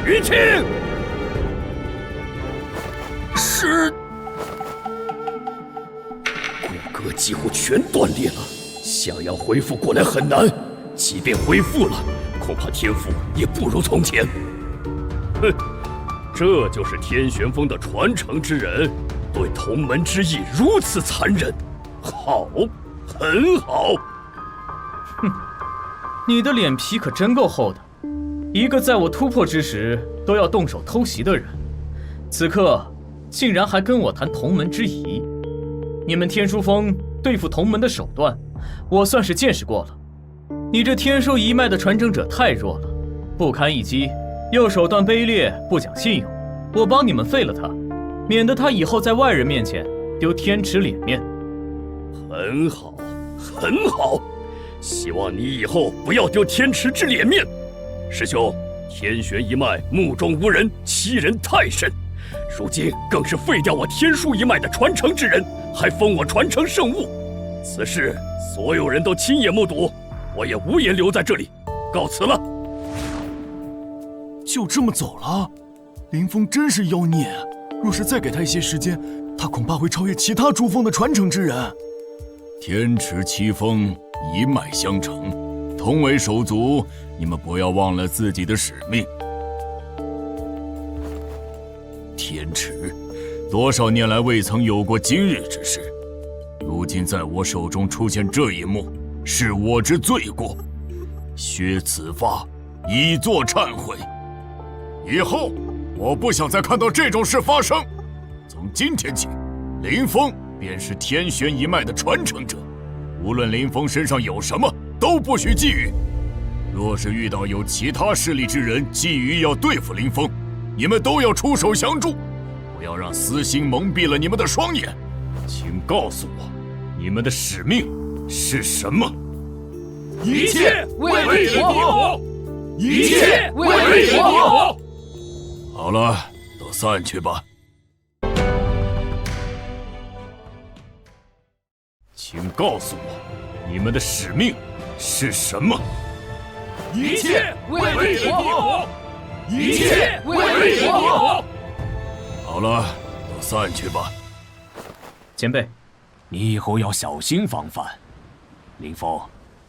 云清，是骨骼几乎全断裂了，想要恢复过来很难。即便恢复了，恐怕天赋也不如从前。哼！这就是天玄峰的传承之人，对同门之义如此残忍，好，很好。哼，你的脸皮可真够厚的，一个在我突破之时都要动手偷袭的人，此刻竟然还跟我谈同门之谊。你们天书峰对付同门的手段，我算是见识过了。你这天书一脉的传承者太弱了，不堪一击。又手段卑劣，不讲信用，我帮你们废了他，免得他以后在外人面前丢天池脸面。很好，很好，希望你以后不要丢天池之脸面。师兄，天玄一脉目中无人，欺人太甚，如今更是废掉我天书一脉的传承之人，还封我传承圣物。此事所有人都亲眼目睹，我也无颜留在这里，告辞了。就这么走了？林峰真是妖孽，若是再给他一些时间，他恐怕会超越其他诸峰的传承之人。天池七峰一脉相承，同为手足，你们不要忘了自己的使命。天池多少年来未曾有过今日之事，如今在我手中出现这一幕，是我之罪过，削此发，以作忏悔。以后我不想再看到这种事发生。从今天起，林峰便是天玄一脉的传承者，无论林峰身上有什么，都不许觊觎。若是遇到有其他势力之人觊觎要对付林峰，你们都要出手相助，不要让私心蒙蔽了你们的双眼。请告诉我，你们的使命是什么？一切为帝国！一切为帝国！好了，都散去吧。请告诉我，你们的使命是什么？一切为帝国！一切为帝国！好了，都散去吧。前辈，你以后要小心防范。林峰，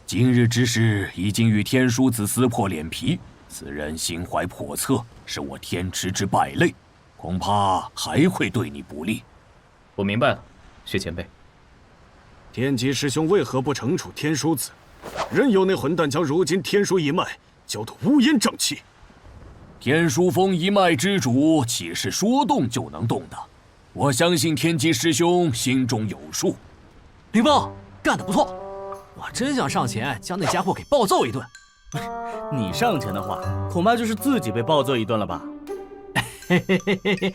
今日之事已经与天书子撕破脸皮，此人心怀叵测，是我天池之败类，恐怕还会对你不利。我明白了，薛前辈。天机师兄为何不惩处天书子？任由那混蛋将如今天书一脉搅得乌烟瘴气。天书峰一脉之主岂是说动就能动的？我相信天机师兄心中有数。林峰干得不错，我真想上前将那家伙给暴揍一顿。你上前的话，恐怕就是自己被暴揍一顿了吧？嘿嘿嘿嘿嘿，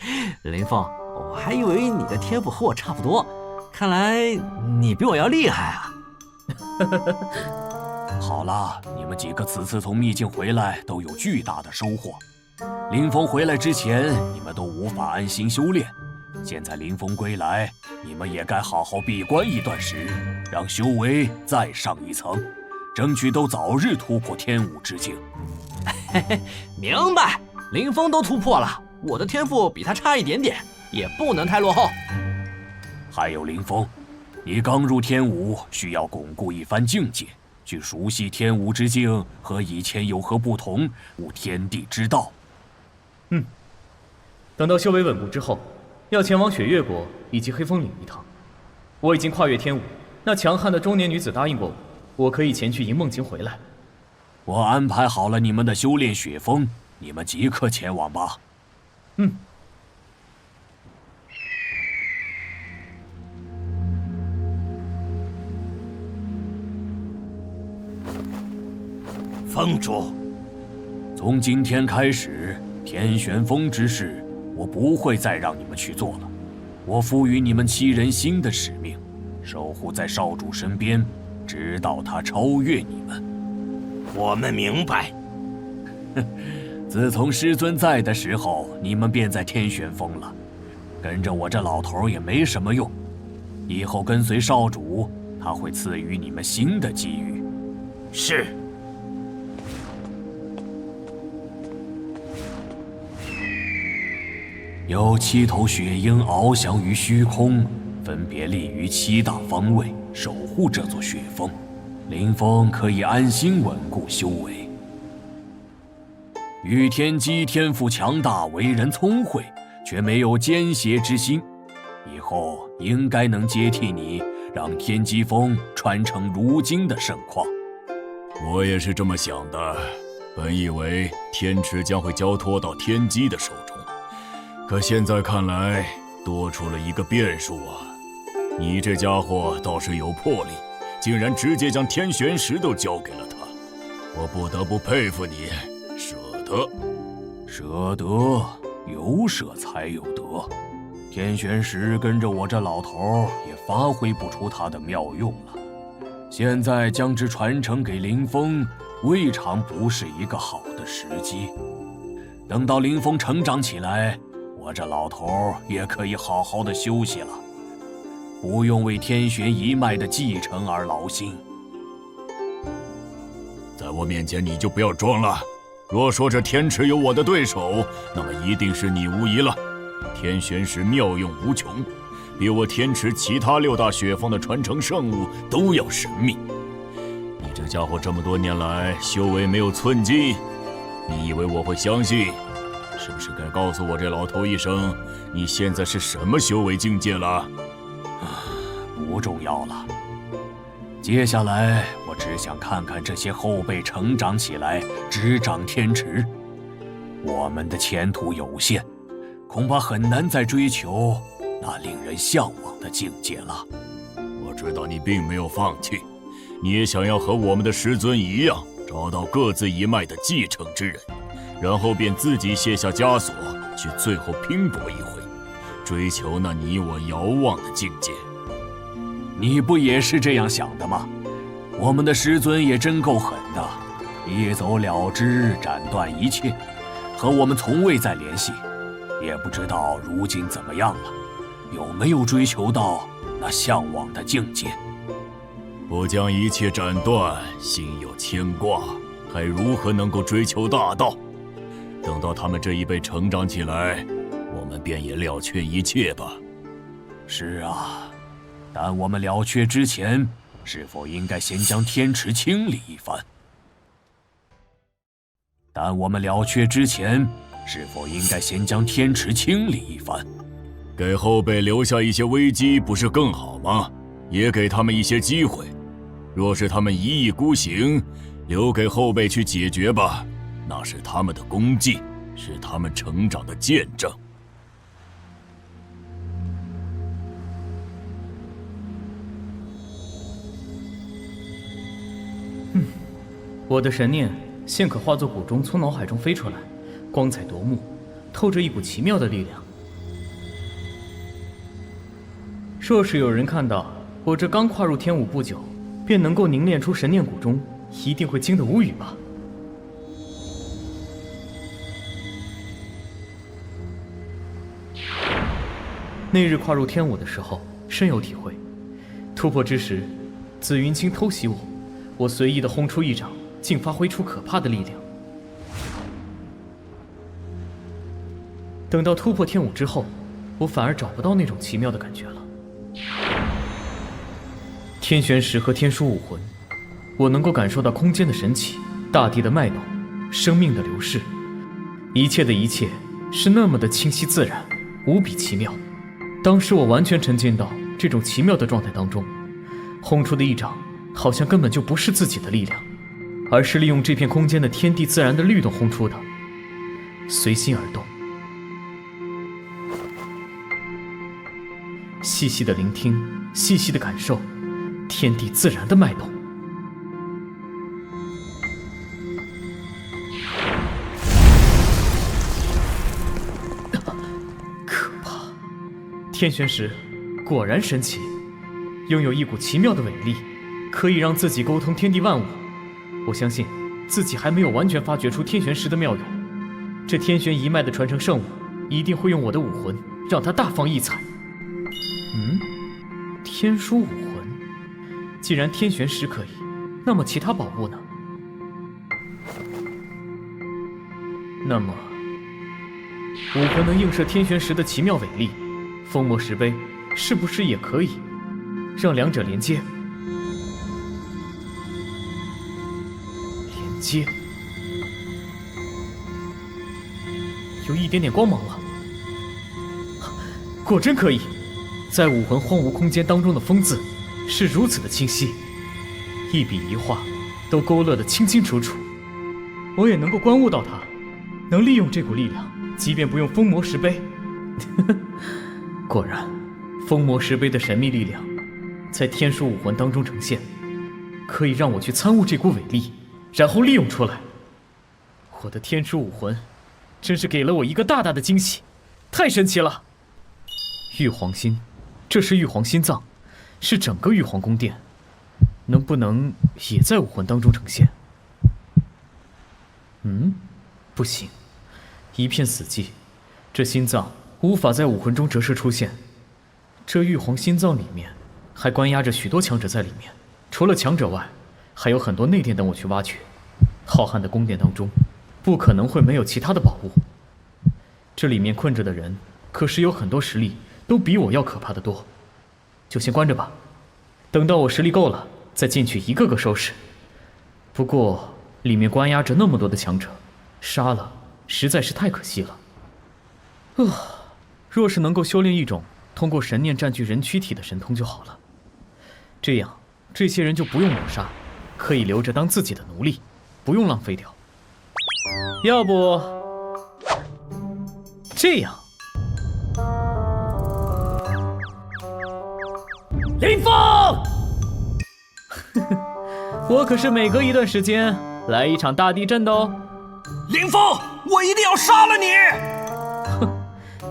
林峰，我还以为你的天赋和我差不多，看来你比我要厉害啊！好了，你们几个此次从秘境回来都有巨大的收获。林峰回来之前，你们都无法安心修炼。现在林峰归来，你们也该好好闭关一段时日，让修为再上一层，争取都早日突破天武之境。嘿嘿，明白。林峰都突破了，我的天赋比他差一点点，也不能太落后。还有林峰，你刚入天武，需要巩固一番境界，去熟悉天武之境和以前有何不同，悟天地之道。等到修为稳固之后，要前往雪月国以及黑风岭一趟。我已经跨越天武，那强悍的中年女子答应过我，我可以前去迎梦境回来。我安排好了你们的修炼雪峰，你们即刻前往吧。峰主，从今天开始，天玄峰之事，我不会再让你们去做了。我赋予你们7人新的使命，守护在少主身边，直到他超越你们。我们明白。自从师尊在的时候，你们便在天玄峰了，跟着我这老头也没什么用。以后跟随少主，他会赐予你们新的机遇。是。有7头雪鹰翱翔于虚空，分别立于7大方位，守护这座雪峰。林峰可以安心稳固修为。宇天机天赋强大，为人聪慧，却没有奸邪之心。以后应该能接替你，让天机峰传承如今的盛况。我也是这么想的，本以为天池将会交托到天机的手中，可现在看来多出了一个变数啊！你这家伙倒是有魄力，竟然直接将天玄石都交给了他，我不得不佩服你，舍得。舍得，有舍才有得。天玄石跟着我这老头也发挥不出它的妙用了。现在将之传承给林峰，未尝不是一个好的时机。等到林峰成长起来，我这老头也可以好好的休息了，不用为天玄一脉的继承而劳心。在我面前你就不要装了，若说这天池有我的对手，那么一定是你无疑了。天玄石妙用无穷，比我天池其他6大雪峰的传承圣物都要神秘。你这家伙这么多年来修为没有寸进，你以为我会相信？是不是该告诉我这老头一声，你现在是什么修为境界了？不重要了。接下来我只想看看这些后辈成长起来，执掌天池。我们的前途有限，恐怕很难再追求那令人向往的境界了。我知道你并没有放弃，你也想要和我们的师尊一样，找到各自一脉的继承之人，然后便自己卸下枷锁，去最后拼搏一回，追求那你我遥望的境界。你不也是这样想的吗？我们的师尊也真够狠的，一走了之，斩断一切，和我们从未再联系，也不知道如今怎么样了，有没有追求到那向往的境界？不将一切斩断，心有牵挂，还如何能够追求大道？等到他们这一辈成长起来，我们便也了却一切吧。是啊，但我们了却之前，是否应该先将天池清理一番？给后辈留下一些危机，不是更好吗？也给他们一些机会。若是他们一意孤行，留给后辈去解决吧，那是他们的功绩，是他们成长的见证。我的神念现可化作谷钟从脑海中飞出来，光彩夺目，透着一股奇妙的力量。若是有人看到我这刚跨入天武不久，便能够凝练出神念谷钟，一定会惊得无语吧。那日跨入天武的时候，深有体会。突破之时，紫云青偷袭我随意的轰出一掌，竟发挥出可怕的力量。等到突破天武之后，我反而找不到那种奇妙的感觉了。天玄石和天书武魂，我能够感受到空间的神奇，大地的脉动，生命的流逝，一切的一切是那么的清晰自然，无比奇妙。当时我完全沉浸到这种奇妙的状态当中，轰出的一掌好像根本就不是自己的力量，而是利用这片空间的天地自然的律动轰出的，随心而动。细细的聆听，细细的感受天地自然的脉动。可怕！天玄石果然神奇，拥有一股奇妙的伟力，可以让自己沟通天地万物。我相信自己还没有完全发掘出天玄石的妙用，这天玄一脉的传承圣物一定会用我的武魂让它大放异彩。天书武魂，既然天玄石可以，那么其他宝物呢？那么武魂能映射天玄石的奇妙伟力，封魔石碑是不是也可以让两者连接？连接，有一点点光芒了，果真可以！在武魂荒芜空间当中的风字是如此的清晰，一笔一画都勾勒得清清楚楚，我也能够观悟到它，能利用这股力量，即便不用封魔石碑。果然，封魔石碑的神秘力量在天书武魂当中呈现，可以让我去参悟这股伟力，然后利用出来。我的天书武魂真是给了我一个大大的惊喜，太神奇了！玉皇心，这是玉皇心脏，是整个玉皇宫殿，能不能也在武魂当中呈现？不行，一片死寂，这心脏无法在武魂中折射出现。这玉皇心脏里面还关押着许多强者在里面，除了强者外，还有很多内殿等我去挖掘。浩瀚的宫殿当中，不可能会没有其他的宝物。这里面困着的人，可是有很多实力都比我要可怕的多。就先关着吧，等到我实力够了，再进去一个个收拾。不过里面关押着那么多的强者，杀了实在是太可惜了。若是能够修炼一种通过神念占据人躯体的神通就好了，这样这些人就不用抹杀，可以留着当自己的奴隶，不用浪费掉。要不这样，林峰，我可是每隔一段时间来一场大地震的哦。林峰，我一定要杀了你！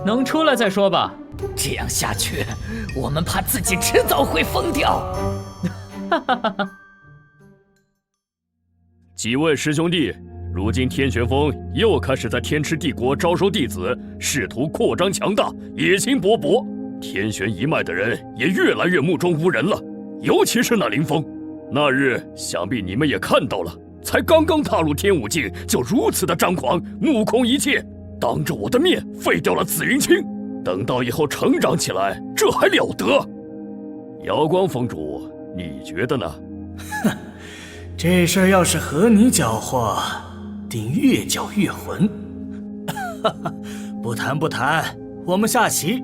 能出来再说吧。这样下去，我们怕自己迟早会疯掉。几位师兄弟，如今天旋风又开始在天池帝国招收弟子，试图扩张强大，野心勃勃。天玄一脉的人也越来越目中无人了，尤其是那林峰。那日想必你们也看到了，才刚刚踏入天武境就如此的张狂，目空一切，当着我的面废掉了紫云青。等到以后成长起来，这还了得？瑶光峰主，你觉得呢？哼，这事儿要是和你搅和，定越搅越浑。不谈不谈，我们下棋。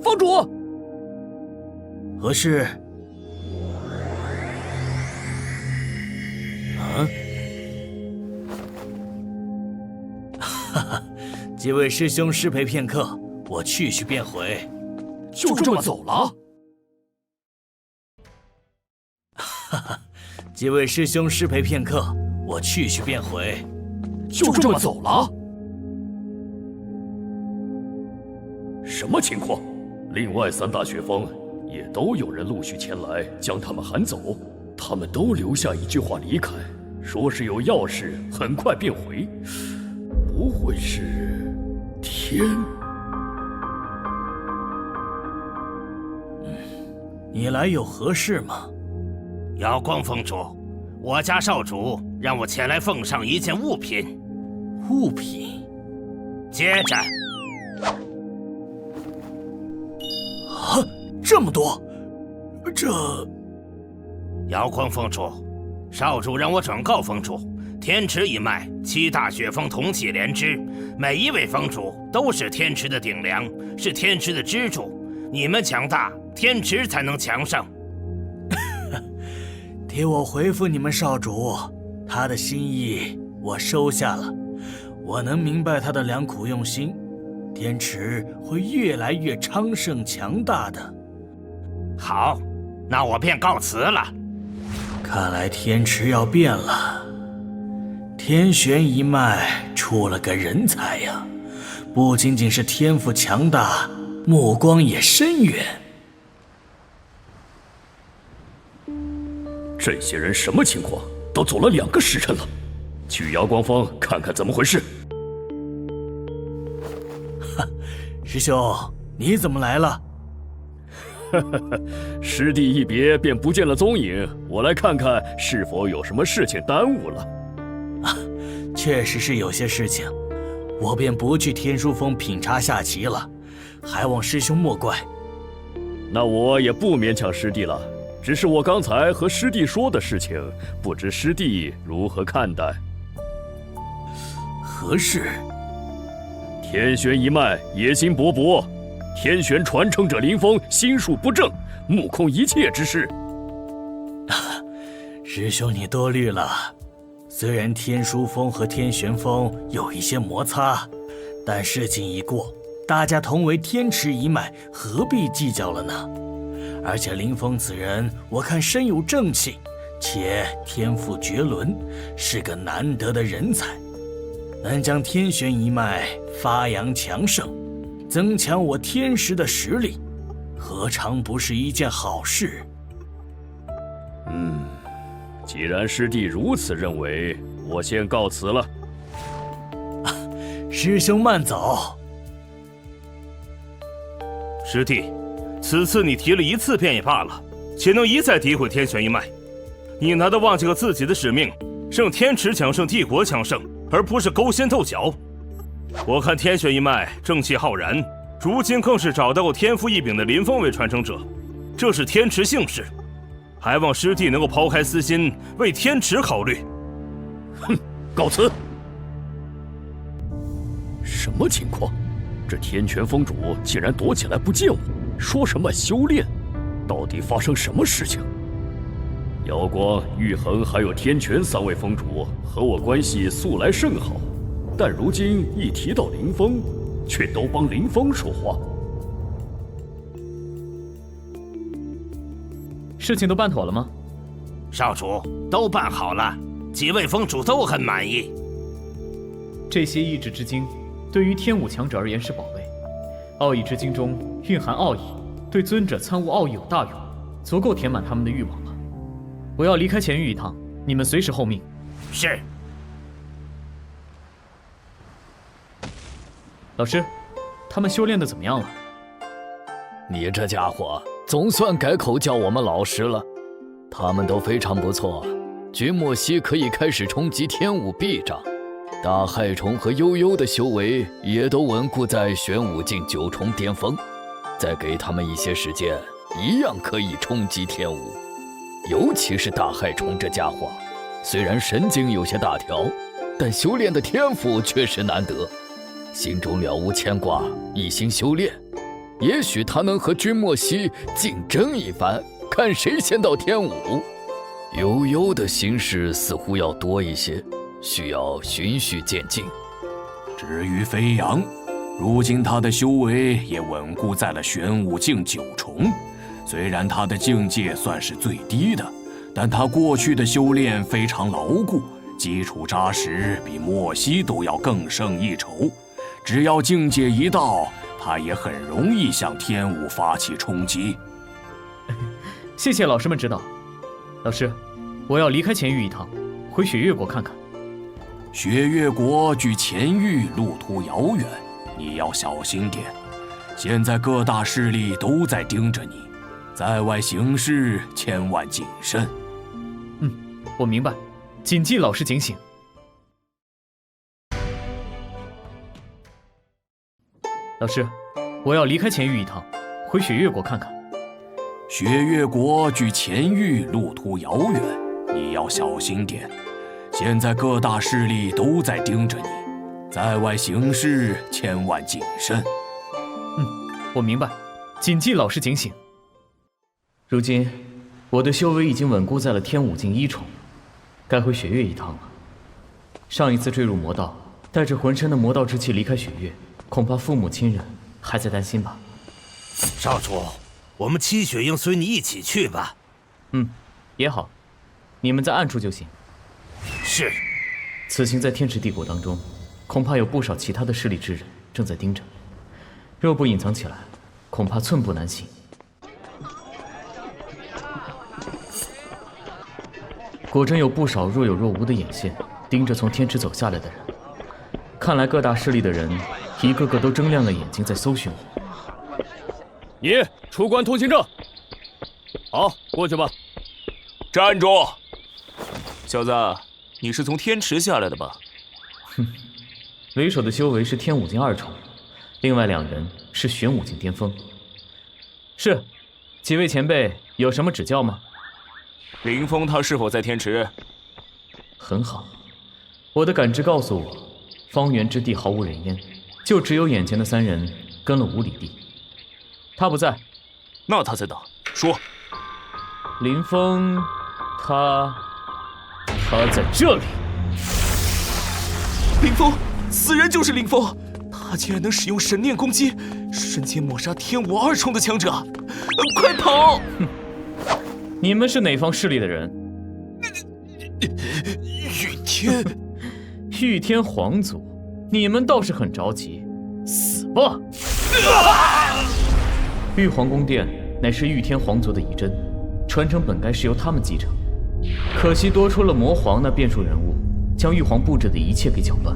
峰主，何事？几位师兄失陪片刻，我去便回。就这么走了？哈哈，几位师兄失陪片刻，我去便回。就这么走了？什么情况？另外3大学坊也都有人陆续前来将他们喊走，他们都留下一句话离开，说是有要事，很快便回。不会是天？你来有何事吗？瑶光峰主，我家少主让我前来奉上一件物品。物品？接着。啊，这么多！这……瑶光峰主，少主让我转告峰主，天池一脉7大血峰同气连枝，每一位峰主都是天池的顶梁，是天池的支柱。你们强大，天池才能强盛。替我回复你们少主，他的心意我收下了，我能明白他的良苦用心，天池会越来越昌盛强大的。好，那我便告辞了。看来天池要变了，天玄一脉出了个人才呀，不仅仅是天赋强大，目光也深远。这些人什么情况？都走了2个时辰了，去瑶光坊看看怎么回事。师兄，你怎么来了？师弟一别便不见了踪影，我来看看是否有什么事情耽误了。确实是有些事情，我便不去天书峰品茶下棋了，还望师兄莫怪。那我也不勉强师弟了，只是我刚才和师弟说的事情，不知师弟如何看待？何事？天玄一脉野心勃勃，天玄传承者林峰心术不正，目空一切之事。师兄你多虑了，虽然天书峰和天玄峰有一些摩擦，但事情已过，大家同为天池一脉，何必计较了呢？而且林峰此人，我看身有正气，且天赋绝伦，是个难得的人才，能将天玄一脉发扬强盛，增强我天石的实力，何尝不是一件好事？既然师弟如此认为，我先告辞了。师兄慢走。师弟，此次你提了1次便也罢了，且能一再诋毁天玄一脉，你难道忘记了自己的使命，是让天池强盛，帝国强盛，而不是勾心斗角？我看天玄一脉正气浩然，如今更是找到过天赋异禀的林峰为传承者，这是天池幸事，还望师弟能够抛开私心，为天池考虑。哼，告辞。什么情况？这天泉峰主竟然躲起来不见我，说什么修炼？到底发生什么事情？瑶光、玉衡还有天泉3位峰主和我关系素来甚好，但如今一提到林峰，却都帮林峰说话。事情都办妥了吗？少主，都办好了，几位峰主都很满意。这些意志之精，对于天武强者而言是宝贝。奥义之精中蕴含奥义，对尊者参悟奥义有大用，足够填满他们的欲望了。我要离开前域一趟，你们随时候命。是。老师，他们修炼的怎么样了？你这家伙总算改口叫我们老师了。他们都非常不错，君莫西可以开始冲击天武臂障，大害虫和悠悠的修为也都稳固在玄武境9重巅峰，再给他们一些时间，一样可以冲击天武。尤其是大害虫这家伙，虽然神经有些大条，但修炼的天赋确实难得，心中了无牵挂，一心修炼。也许他能和君莫西竞争一番，看谁先到天武。悠悠的心事似乎要多一些，需要循序渐进。至于飞扬，如今他的修为也稳固在了玄武境9重。虽然他的境界算是最低的，但他过去的修炼非常牢固，基础扎实，比莫西都要更胜一筹。只要境界一到，他也很容易向天武发起冲击。谢谢老师们指导。老师，我要离开乾域一趟，回雪月国看看。雪月国距乾域路途遥远，你要小心点。现在各大势力都在盯着你，在外行事千万谨慎。我明白，谨记老师警醒。老师，我要离开乾域一趟，回雪月国看看。雪月国距乾域路途遥远，你要小心点。现在各大势力都在盯着你，在外行事千万谨慎。我明白，谨记老师警醒。如今，我的修为已经稳固在了天武境1重，该回雪月一趟了。上一次坠入魔道，带着浑身的魔道之气离开雪月，恐怕父母亲人还在担心吧。少主，我们七雪鹰随你一起去吧。也好，你们在暗处就行。是。此行在天池帝国当中，恐怕有不少其他的势力之人正在盯着，若不隐藏起来，恐怕寸步难行。果真有不少若有若无的眼线盯着从天池走下来的人，看来各大势力的人一个个都睁亮了眼睛在搜寻我。你出关通行证。好，过去吧。站住！小子，你是从天池下来的吧？为首的修为是天武境2重，另外2人是玄武境巅峰。是，几位前辈有什么指教吗？林峰他是否在天池？很好，我的感知告诉我，方圆之地毫无人烟，就只有眼前的3人跟了5里地。他不在，那他在哪？说。林峰，他在这里。林峰，此人就是林峰，他竟然能使用神念攻击，瞬间抹杀天武2重的强者，快跑！你们是哪方势力的人？玉天，玉天皇族，你们倒是很着急，死吧！玉皇宫殿乃是玉天皇族的遗珍，传承本该是由他们继承，可惜多出了魔皇那变数人物，将玉皇布置的一切给搅乱。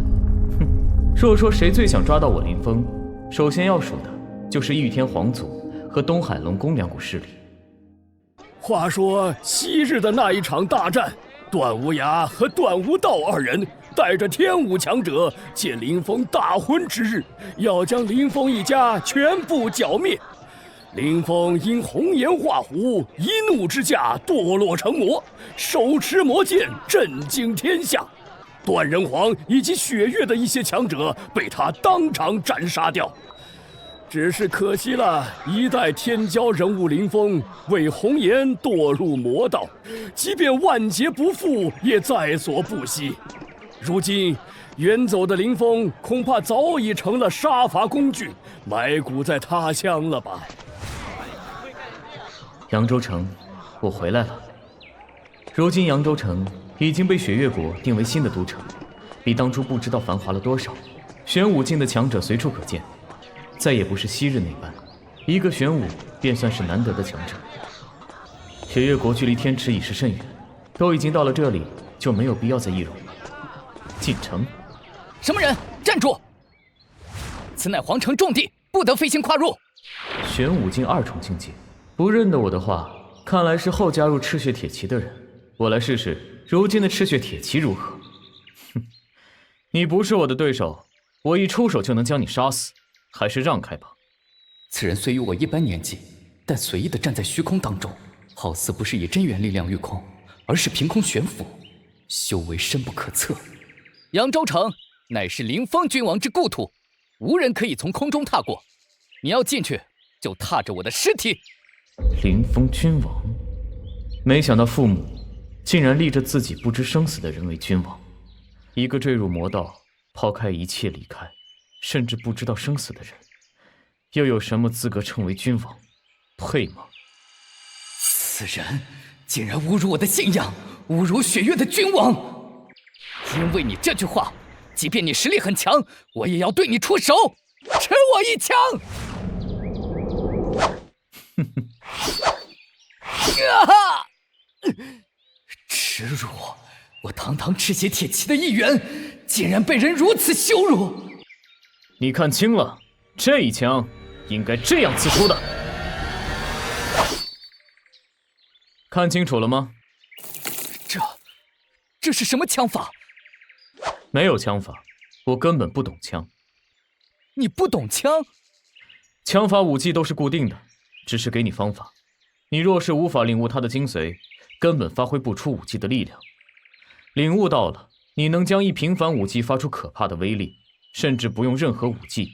若说谁最想抓到我林峰，首先要数的就是玉天皇族和东海龙宫2股势力。话说昔日的那一场大战，段无涯和段无道2人带着天武强者，借林峰大婚之日，要将林峰一家全部剿灭。林峰因红颜画虎，一怒之下堕落成魔，手持魔剑震惊天下。段仁皇以及雪月的一些强者被他当场斩杀掉。只是可惜了，一代天骄人物林峰为红颜堕入魔道，即便万劫不复，也在所不惜。如今远走的林峰恐怕早已成了杀伐工具，埋骨在他乡了吧？扬州城，我回来了。如今扬州城已经被雪月国定为新的都城，比当初不知道繁华了多少。玄武境的强者随处可见，再也不是昔日那般，一个玄武便算是难得的强者。雪月国距离天池已是甚远，都已经到了这里，就没有必要再易容了。进城。什么人？站住！此乃皇城重地，不得飞行跨入。玄武境2重境界，不认得我的话，看来是后加入赤血铁骑的人。我来试试如今的赤血铁骑如何。哼，你不是我的对手，我一出手就能将你杀死，还是让开吧。此人虽与我一般年纪，但随意的站在虚空当中，好似不是以真元力量御空，而是凭空悬浮，修为深不可测。扬州城乃是林峰君王之故土，无人可以从空中踏过。你要进去，就踏着我的尸体。林峰君王，没想到父母竟然立着自己不知生死的人为君王。一个坠入魔道，抛开一切离开，甚至不知道生死的人，又有什么资格称为君王？配吗？此人竟然侮辱我的信仰，侮辱雪月的君王！因为你这句话，即便你实力很强，我也要对你出手，吃我一枪！耻辱！我堂堂赤血铁骑的一员，竟然被人如此羞辱！你看清了，这一枪应该这样刺出的。看清楚了吗？这是什么枪法？没有枪法，我根本不懂枪。你不懂枪？枪法武技都是固定的，只是给你方法。你若是无法领悟它的精髓，根本发挥不出武技的力量。领悟到了，你能将一平凡武技发出可怕的威力，甚至不用任何武技，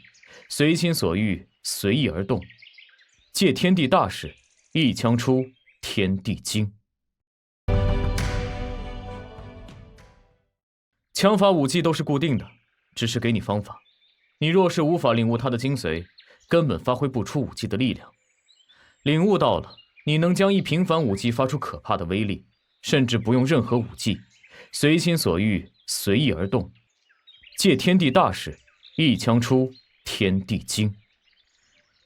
随心所欲，随意而动。借天地大势，一枪出天地惊。枪法武技都是固定的，只是给你方法。你若是无法领悟它的精髓，根本发挥不出武技的力量。领悟到了，你能将一平凡武技发出可怕的威力，甚至不用任何武技，随心所欲，随意而动。借天地大势，一枪出天地惊。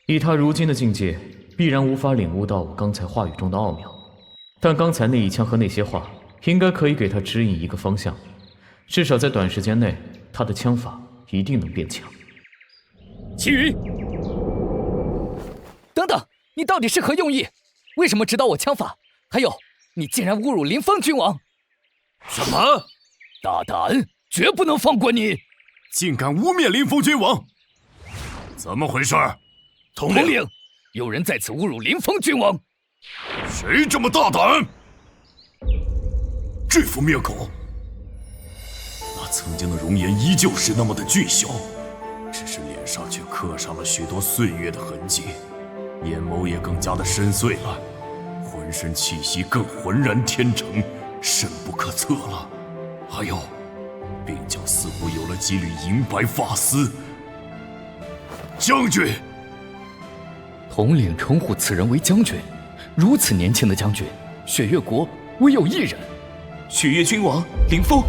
以他如今的境界，必然无法领悟到我刚才话语中的奥妙，但刚才那一枪和那些话，应该可以给他指引一个方向，至少在短时间内，他的枪法一定能变强。齐云，等等，你到底是何用意？为什么指导我枪法？还有，你竟然侮辱林峰君王！什么？大胆，绝不能放过你！竟敢污蔑林峰君王！怎么回事？统领，有人在此侮辱林峰君王。谁这么大胆？这副面孔，那曾经的容颜依旧是那么的俊秀，只是脸上却刻上了许多岁月的痕迹，眼眸也更加的深邃了，浑身气息更浑然天成，深不可测了。还有，鬓角似乎有了几缕银白发丝。将军，统领称呼此人为将军，如此年轻的将军，雪月国唯有一人。雪月君王林峰，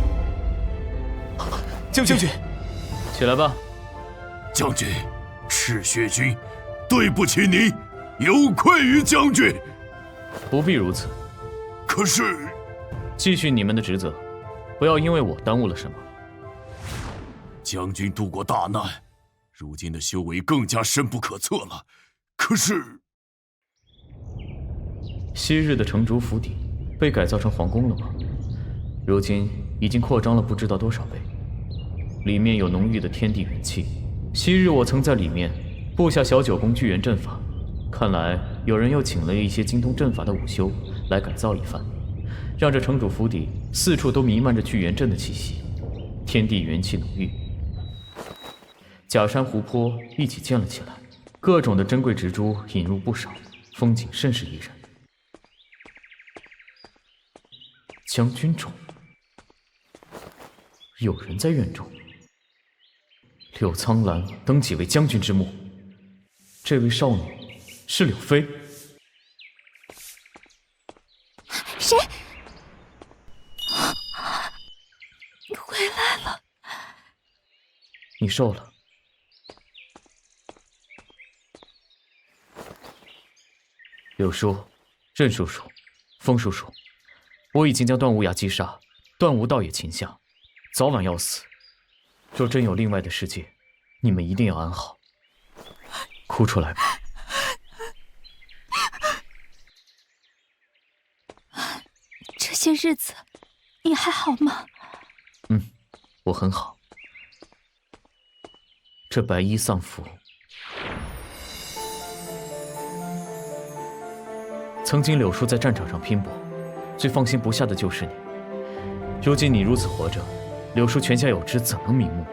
将军，起来吧。将军，赤血军对不起你，有愧于将军。不必如此。可是，继续你们的职责，不要因为我耽误了什么。将军渡过大难，如今的修为更加深不可测了。可是，昔日的城主府邸被改造成皇宫了吗？如今已经扩张了不知道多少倍，里面有浓郁的天地元气。昔日我曾在里面布下小九宫聚元阵法，看来有人又请了一些精通阵法的武修来改造一番，让这城主府邸四处都弥漫着聚元阵的气息，天地元气浓郁。假山湖泊一起建了起来，各种的珍贵植株引入不少，风景甚是宜人。将军冢，有人在院中。柳苍兰登几为将军之墓，这位少女是柳妃。谁？你回来了。你瘦了。柳叔、任叔叔、风叔叔，我已经将段无涯击杀，段无道也擒下，早晚要死。若真有另外的世界，你们一定要安好。哭出来吧。这些日子，你还好吗？我很好。这白衣丧服，曾经柳叔在战场上拼搏，最放心不下的就是你。如今你如此活着，柳叔泉下有知，怎能瞑目？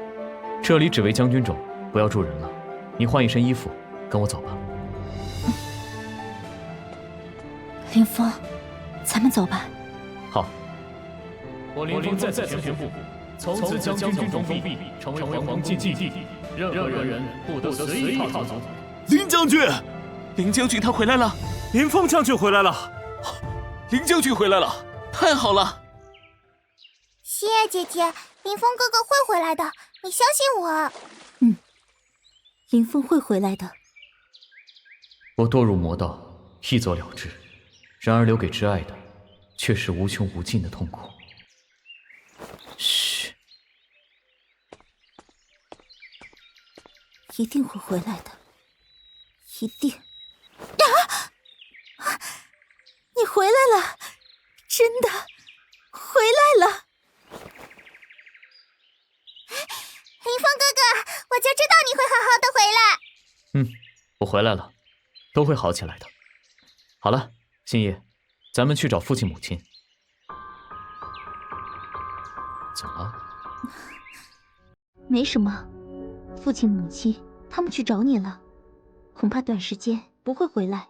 这里只为将军冢，不要住人了。你换一身衣服，跟我走吧。林峰，咱们走吧。好。我林峰在此宣布，从此将军封闭，成为黄金基地，任何人不得随意踏足。林将军，林将军他回来了，林峰将军回来了，林将军回来了，太好了！希叶姐姐，林峰哥哥会回来的，你相信我。林峰会回来的。我堕入魔道，一走了之，然而留给挚爱的，却是无穷无尽的痛苦。嘘，一定会回来的，一定。你回来了，真的回来了。林峰哥哥，我就知道你会好好的回来。我回来了，都会好起来的。好了，星夜，咱们去找父亲母亲。怎么了？没什么，父亲母亲他们去找你了，恐怕短时间不会回来。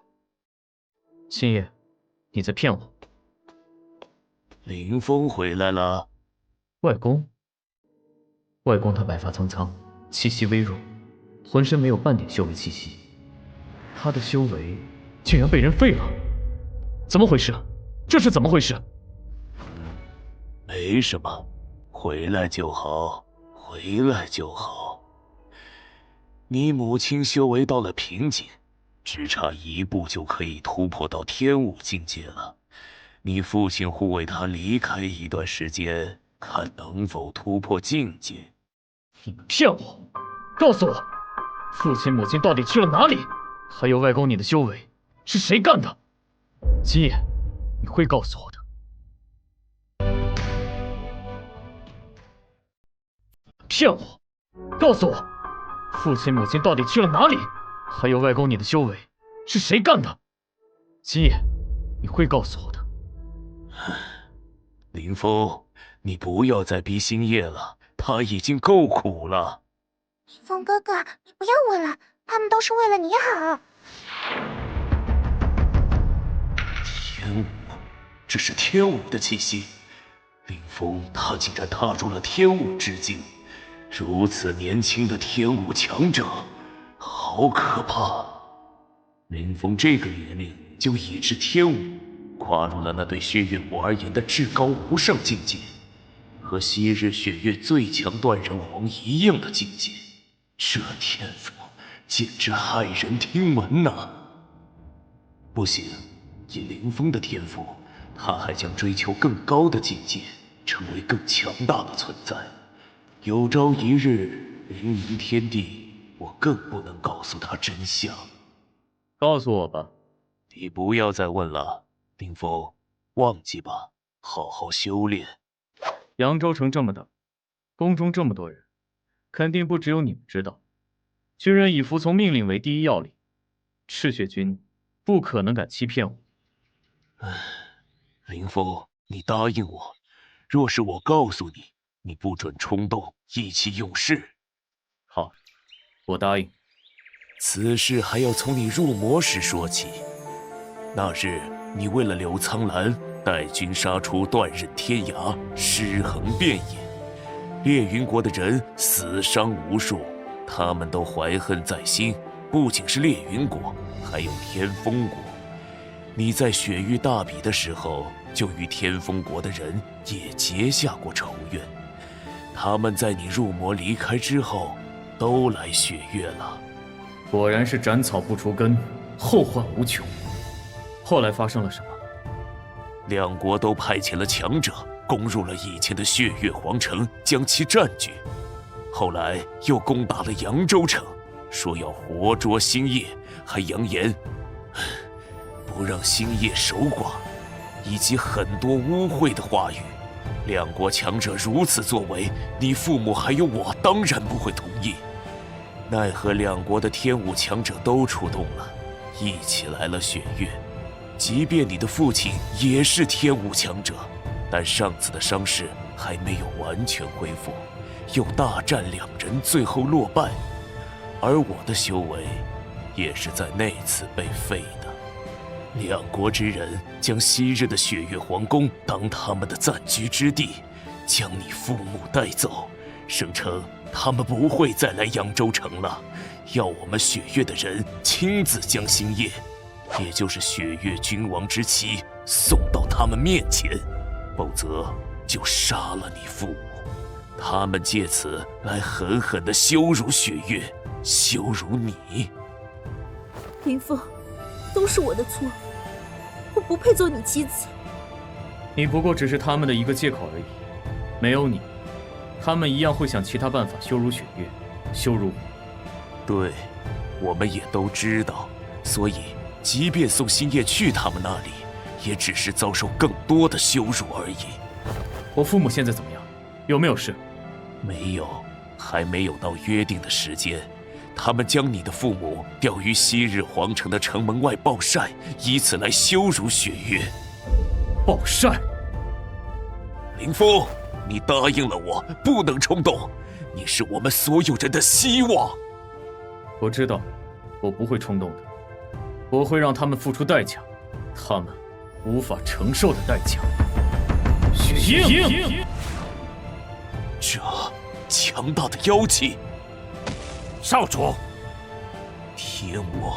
星夜，你在骗我。林峰回来了。外公他白发苍苍，气息微弱，浑身没有半点修为气息，他的修为竟然被人废了，怎么回事？这是怎么回事？没什么，回来就好，回来就好。你母亲修为到了瓶颈，只差一步就可以突破到天武境界了。你父亲护卫她离开一段时间，看能否突破境界。你们骗我！告诉我，父亲母亲到底去了哪里？还有外公你的修为是谁干的？星夜，你会告诉我的。骗我！告诉我，父亲母亲到底去了哪里？还有外公你的修为是谁干的？星夜，你会告诉我的。林峰，你不要再逼星夜了，他已经够苦了。林峰哥哥，你不要问了，他们都是为了你好。天武，这是天武的气息。林峰他竟然踏入了天武之境，如此年轻的天武强者，好可怕！林峰这个年龄就已至天武，跨入了那对血月谷而言的至高无上境界，和昔日血月最强断人王一样的境界。这天赋简直骇人听闻呐！不行，以林峰的天赋，他还将追求更高的境界，成为更强大的存在。有朝一日，凌云天地，我更不能告诉他真相。告诉我吧。你不要再问了，林峰，忘记吧，好好修炼。扬州城这么大，宫中这么多人，肯定不只有你们知道。军人以服从命令为第一要领，赤血军不可能敢欺骗我。林峰，你答应我，若是我告诉你，你不准冲动，意气用事。好，我答应。此事还要从你入魔时说起。那日，你为了刘苍兰，带军杀出断刃天涯，尸横遍野，烈云国的人死伤无数，他们都怀恨在心。不仅是烈云国，还有天风国。你在雪域大比的时候，就与天风国的人也结下过仇怨。他们在你入魔离开之后，都来雪月了。果然是斩草不除根，后患无穷。后来发生了什么？两国都派遣了强者攻入了以前的血月皇城，将其占据。后来又攻打了扬州城，说要活捉星夜，还扬言不让星夜守寡，以及很多污秽的话语。两国强者如此作为，你父母还有我当然不会同意。奈何两国的天武强者都出动了，一起来了雪月。即便你的父亲也是天武强者，但上次的伤势还没有完全恢复，又大战两人，最后落败。而我的修为也是在那次被废的。两国之人将昔日的雪月皇宫当他们的暂居之地，将你父母带走，声称他们不会再来扬州城了，要我们雪月的人亲自将星夜，也就是雪月君王之妻，送到他们面前，否则就杀了你父母。他们借此来狠狠地羞辱雪月，羞辱你。林峰，都是我的错，我不配做你妻子。你不过只是他们的一个借口而已，没有你，他们一样会想其他办法羞辱雪月，羞辱我。对，我们也都知道，所以即便送星夜去他们那里，也只是遭受更多的羞辱而已。我父母现在怎么样？有没有事？没有，还没有到约定的时间。他们将你的父母吊于昔日皇城的城门外暴晒，以此来羞辱雪月。暴晒？林峰，你答应了我，不能冲动。你是我们所有人的希望。我知道，我不会冲动的，我会让他们付出代价，他们无法承受的代价。雪夜，这强大的妖气！少主，天武，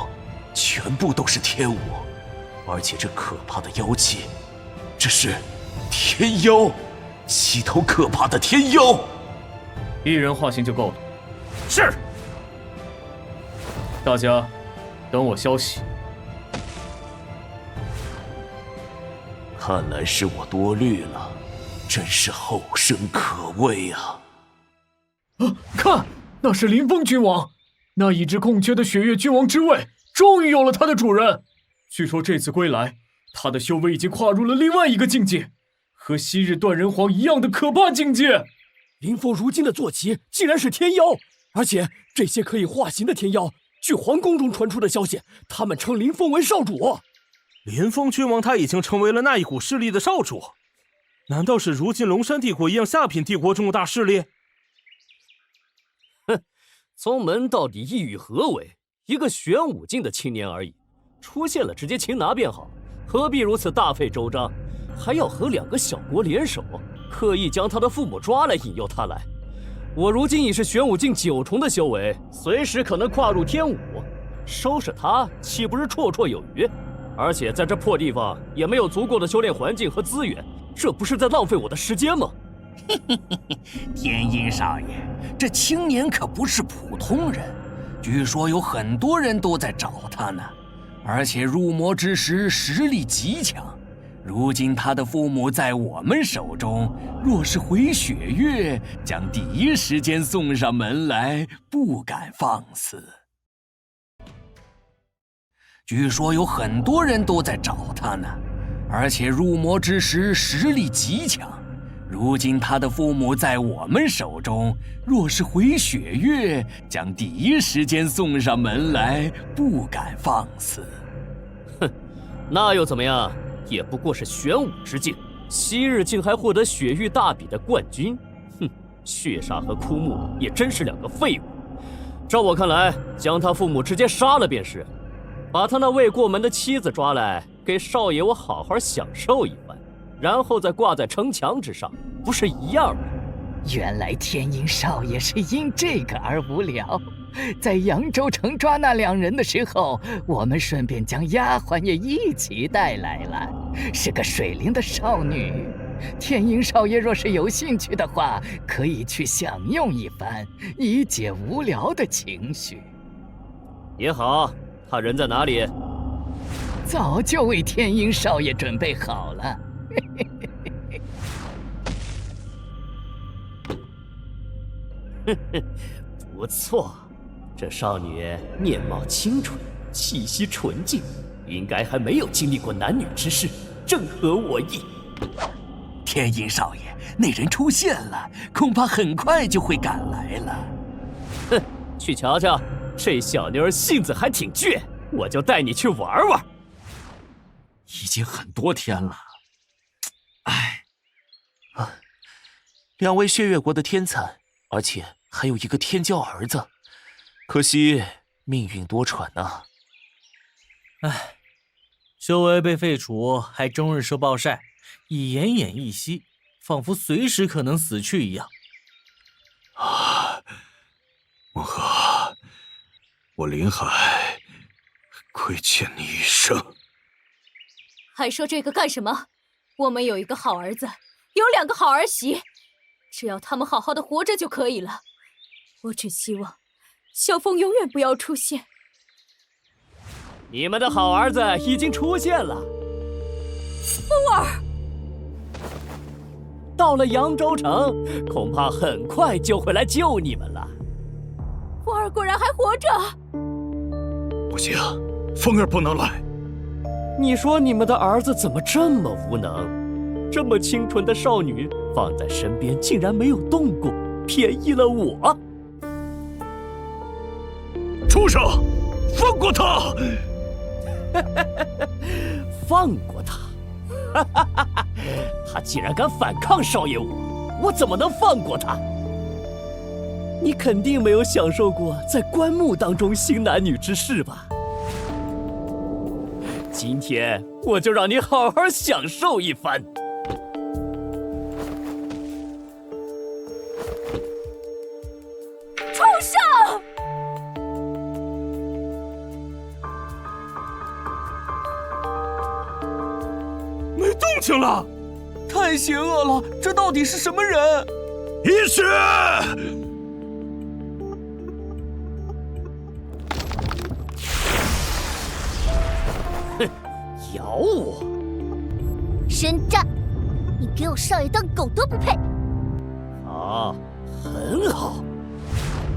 全部都是天武，而且这可怕的妖气，这是天妖，7头可怕的天妖。一人化形就够了。是。大家等我消息。看来是我多虑了，真是后生可畏啊！看，那是林峰君王，那一直空缺的雪月君王之位，终于有了他的主人。据说这次归来，他的修为已经跨入了另外一个境界，和昔日断人皇一样的可怕境界。林峰如今的坐骑竟然是天妖，而且这些可以化形的天妖，据皇宫中传出的消息，他们称林峰为少主。林峰君王他已经成为了那一股势力的少主，难道是如今龙山帝国一样下品帝国中的大势力？哼，宗门到底意欲何为？一个玄武境的青年而已，出现了直接擒拿便好，何必如此大费周章，还要和2个小国联手，刻意将他的父母抓来引诱他来。我如今已是玄武境9重的修为，随时可能跨入天武，收拾他岂不是绰绰有余？而且在这破地方也没有足够的修炼环境和资源，这不是在浪费我的时间吗？天鹰少爷，这青年可不是普通人，据说有很多人都在找他呢，而且入魔之时实力极强。如今他的父母在我们手中，若是回雪月，将第一时间送上门来，不敢放肆。据说有很多人都在找他呢，而且入魔之时实力极强。如今他的父母在我们手中，若是回雪月，将第一时间送上门来，不敢放肆。哼，那又怎么样？也不过是玄武之境，昔日竟还获得雪域大比的冠军。哼，血煞和枯木也真是2个废物。照我看来，将他父母直接杀了便是。把他那未过门的妻子抓来，给少爷我好好享受一番，然后再挂在城墙之上，不是一样吗？原来天鹰少爷是因这个而无聊，在扬州城抓那2人的时候，我们顺便将丫鬟也一起带来了，是个水灵的少女。天鹰少爷若是有兴趣的话，可以去享用一番，以解无聊的情绪。也好。他人在哪里？早就为天鹰少爷准备好了。不错，这少女面貌清纯，气息纯净，应该还没有经历过男女之事，正合我意。天鹰少爷，那人出现了，恐怕很快就会赶来了。哼，去瞧瞧。这小妞性子还挺倔，我就带你去玩玩。已经很多天了，哎，2位血月国的天才，而且还有一个天骄儿子，可惜命运多舛啊。哎，修为被废除，还终日受暴晒，已奄奄一息，仿佛随时可能死去一样。梦河，我林海亏欠你一生。还说这个干什么？我们有一个好儿子，有2个好儿媳，只要他们好好的活着就可以了。我只希望萧峰永远不要出现。你们的好儿子已经出现了，风儿到了扬州城，恐怕很快就会来救你们了。风儿果然还活着。不行，风儿不能来。你说你们的儿子怎么这么无能？这么清纯的少女放在身边竟然没有动过，便宜了我。畜生，放过他！放过他？他竟然敢反抗少爷我怎么能放过他？你肯定没有享受过在棺木当中行男女之事吧？今天我就让你好好享受一番。畜生！没动静了，太邪恶了！这到底是什么人？一血！哼，咬我！神渣！你给我少爷当狗都不配！啊，很好，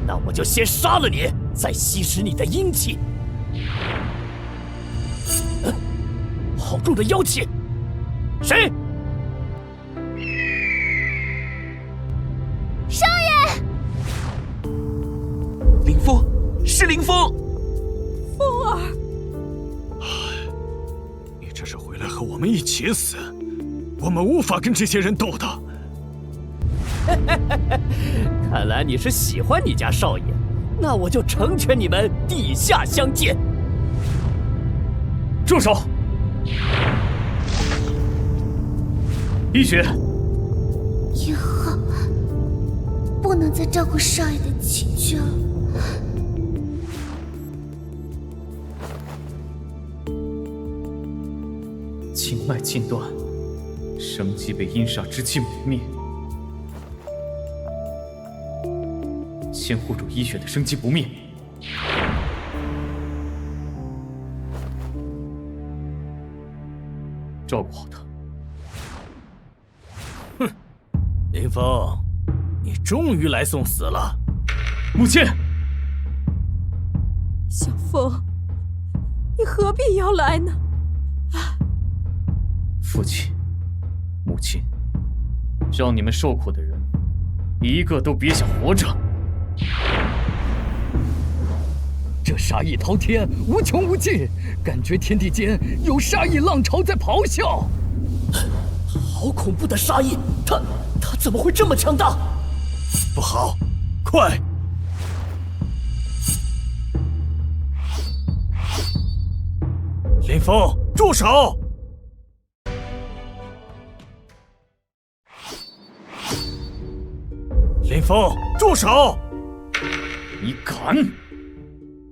那我就先杀了你，再吸食你的阴气。好重的妖气！谁？少爷！林峰，是林峰！风儿，你这是回来和我们一起死，我们无法跟这些人斗的。看来你是喜欢你家少爷，那我就成全你们地下相见。住手！一雪，以后不能再照顾少爷的起居了。经脉尽断，生机被阴煞之气抹灭。先护住一雪的生机不灭。照顾好他。哼，林峰，你终于来送死了。母亲，小峰，你何必要来呢？父亲，母亲，让你们受苦的人，一个都别想活着。这杀意滔天，无穷无尽，感觉天地间有杀意浪潮在咆哮。好恐怖的杀意！他怎么会这么强大？不好，快！林峰，住手！林峰，住手！你敢！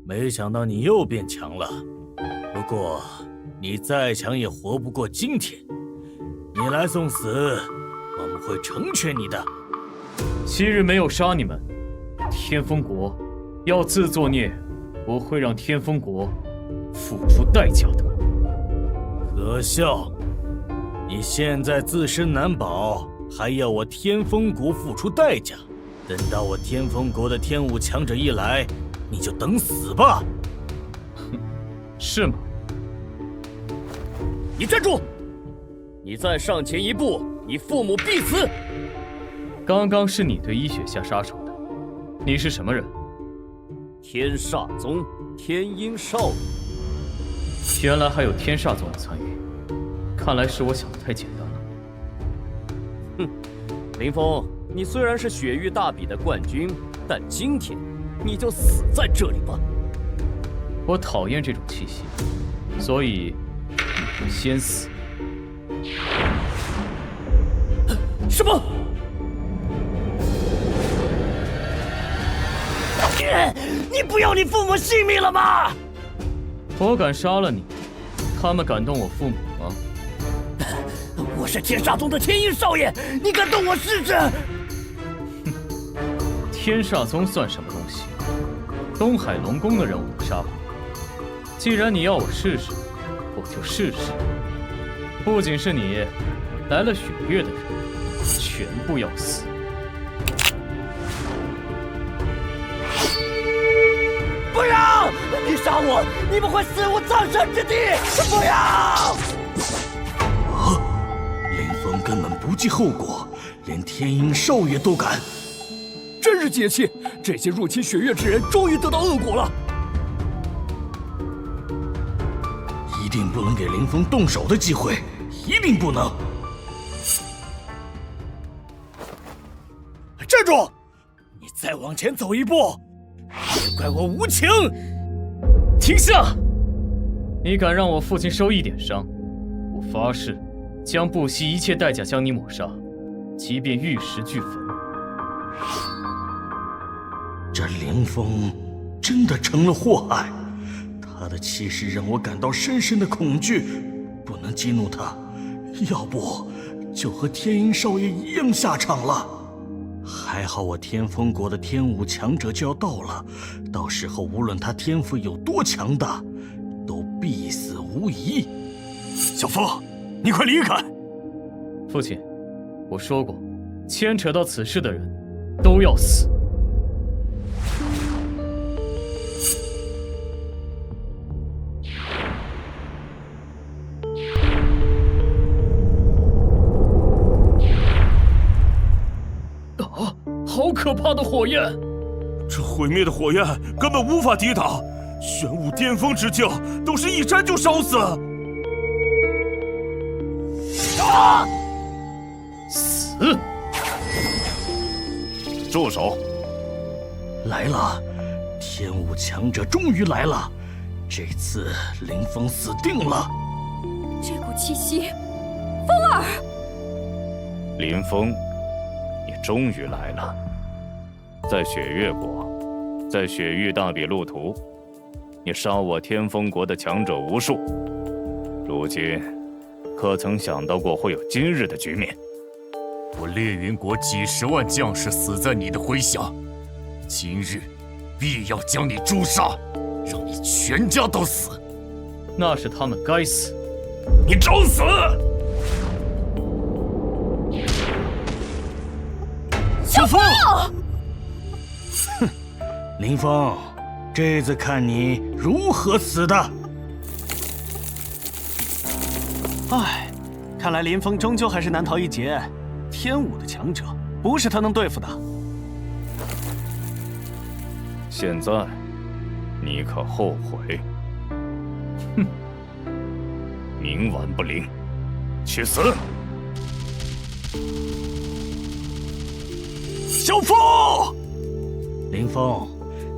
没想到你又变强了，不过你再强也活不过今天。你来送死，我们会成全你的。昔日没有杀你们，天风国要自作孽，我会让天风国付出代价的。可笑！你现在自身难保，还要我天风国付出代价？等到我天风国的天武强者一来，你就等死吧！哼，是吗？你站住！你再上前一步，你父母必死！刚刚是你对一雪下杀手的，你是什么人？天煞宗天鹰少女。原来还有天煞宗的参与，看来是我想的太简单了。哼，林峰，你虽然是雪域大比的冠军，但今天你就死在这里吧。我讨厌这种气息，所以你会先死。什么？你不要你父母性命了吗？我敢杀了你，他们敢动我父母吗？我是天煞宗的天鹰少爷，你敢动我试试？天煞宗算什么东西？东海龙宫的人我不杀吧。既然你要我试试，我就试试。不仅是你，来了雪月的人，全部要死。不要！你杀我，你们会死无葬身之地！不要！林峰根本不计后果，连天鹰少爷都敢，真是解气！这些入侵雪月之人终于得到恶果了。一定不能给林峰动手的机会，一定不能！站住！你再往前走一步，别怪我无情！停下！你敢让我父亲受一点伤，我发誓将不惜一切代价将你抹杀，即便玉石俱焚。这凌风真的成了祸害，他的气势让我感到深深的恐惧，不能激怒他，要不就和天鹰少爷一样下场了。还好我天风国的天武强者就要到了，到时候无论他天赋有多强大，都必死无疑。小风，你快离开！父亲，我说过，牵扯到此事的人都要死。好可怕的火焰！这毁灭的火焰根本无法抵挡，玄武巅峰之境都是一沾就烧死。啊！死！住手！来了，天武强者终于来了，这次林峰死定了。这股气息，风儿！林峰，你终于来了。在雪月国，在雪域大比路途，你杀我天风国的强者无数。如今，可曾想到过会有今日的局面？我烈云国几十万将士死在你的麾下，今日必要将你诛杀，让你全家都死。那是他们该死。你找死！小风！哼，林峰，这次看你如何死的！唉，看来林峰终究还是难逃一劫。天武的强者不是他能对付的。现在，你可后悔？哼！冥顽不灵，去死！小风，林峰，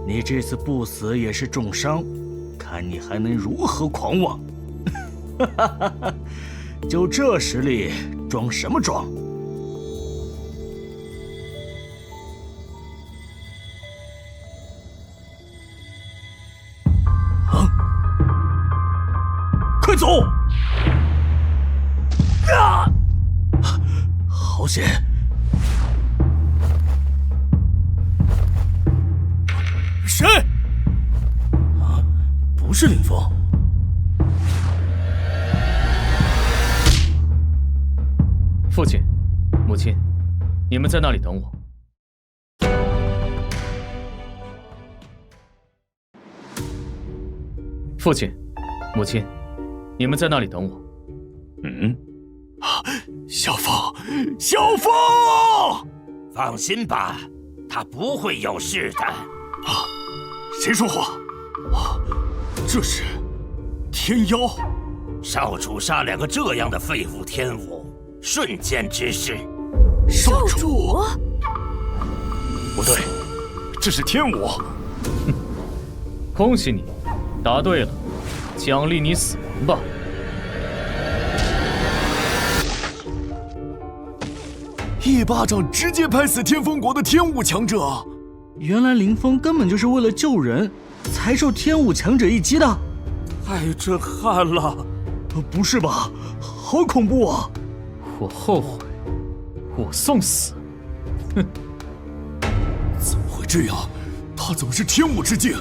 你这次不死也是重伤，看你还能如何狂妄！哈哈哈哈！就这实力，装什么装？啊！快走！啊！好险！谁？啊，不是林峰。父亲，母亲，你们在那里等我。父亲，母亲，你们在那里等我。小风，小风，放心吧，他不会有事的。啊，谁说话？啊，这是天妖。少主杀2个这样的废物天武，瞬间之事。少主？不对，这是天武。哼，恭喜你，答对了，奖励你死亡吧。一巴掌直接拍死天风国的天武强者。原来林峰根本就是为了救人，才受天武强者一击的。太震撼了！不是吧？好恐怖啊！我后悔，我送死。哼！怎么会这样？他怎么是天武之境，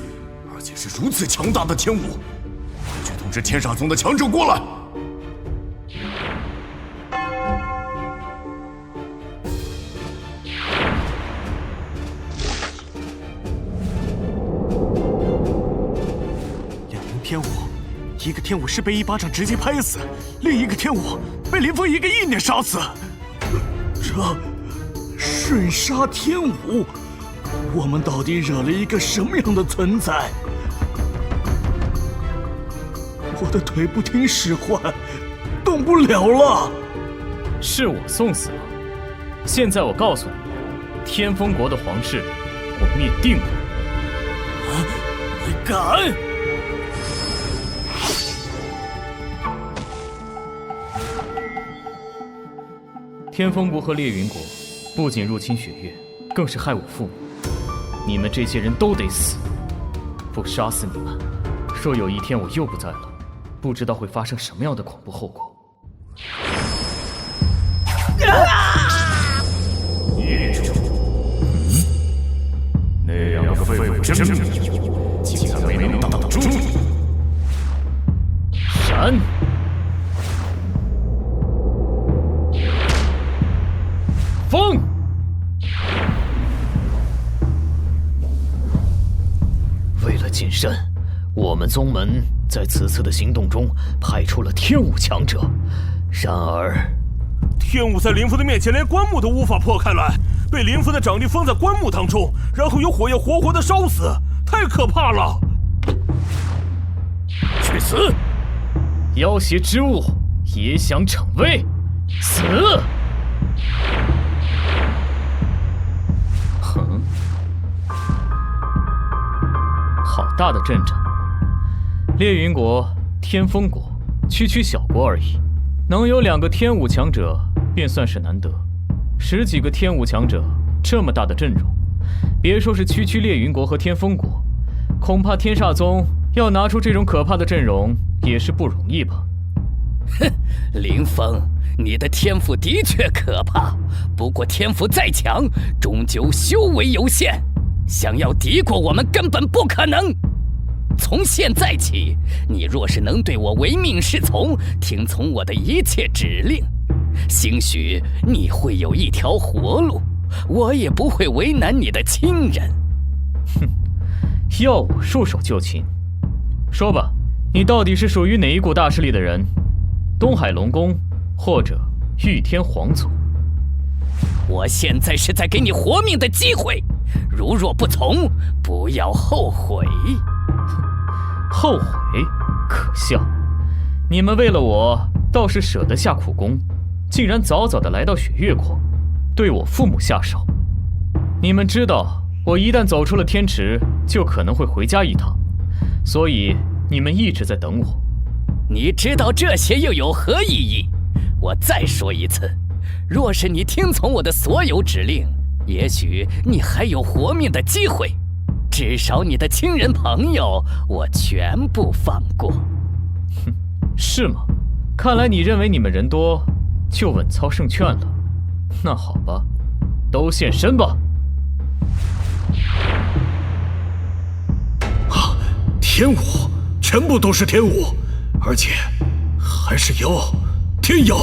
而且是如此强大的天武？快去通知天煞宗的强者过来！天武，一个天武是被一巴掌直接拍死，另一个天武被林峰一个意念杀死。这瞬杀天武，我们到底惹了一个什么样的存在？我的腿不听使唤，动不了了。是我送死了。现在我告诉你，天风国的皇室，我灭定了。你敢！天风国和烈云国不仅入侵雪月，更是害我父母。你们这些人都得死！不杀死你们，若有一天我又不在了，不知道会发生什么样的恐怖后果。孽种！那两个废物真命，竟然没能挡住！闪！风！为了谨慎，我们宗门在此次的行动中派出了天武强者。然而，天武在林峰的面前连棺木都无法破开来，被林峰的掌力封在棺木当中，然后用火焰活活的烧死，太可怕了！去死！妖邪之物也想逞威，死！哼，好大的阵仗！烈云国、天风国，区区小国而已，能有2个天武强者，便算是难得。10几个天武强者，这么大的阵容，别说是区区烈云国和天风国，恐怕天煞宗要拿出这种可怕的阵容，也是不容易吧？哼，林峰，你的天赋的确可怕，不过天赋再强，终究修为有限，想要敌过我们根本不可能。从现在起，你若是能对我唯命是从，听从我的一切指令，兴许你会有一条活路，我也不会为难你的亲人。哼，要我束手就擒？说吧，你到底是属于哪一股大势力的人？东海龙宫，或者玉天皇族？我现在是在给你活命的机会，如若不从，不要后悔。后悔？可笑！你们为了我倒是舍得下苦功，竟然早早的来到雪月国，对我父母下手。你们知道，我一旦走出了天池，就可能会回家一趟，所以你们一直在等我。你知道这些又有何意义？我再说一次，若是你听从我的所有指令，也许你还有活命的机会。至少你的亲人朋友，我全部放过。哼，是吗？看来你认为你们人多，就稳操胜券了。那好吧，都现身吧。啊，天武，全部都是天武，而且还是妖，天妖。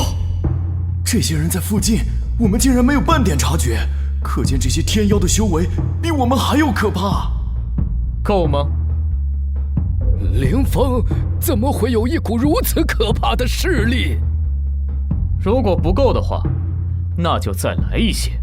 这些人在附近，我们竟然没有半点察觉，可见这些天妖的修为比我们还要可怕。够吗？凌风，怎么会有一股如此可怕的势力？如果不够的话，那就再来一些。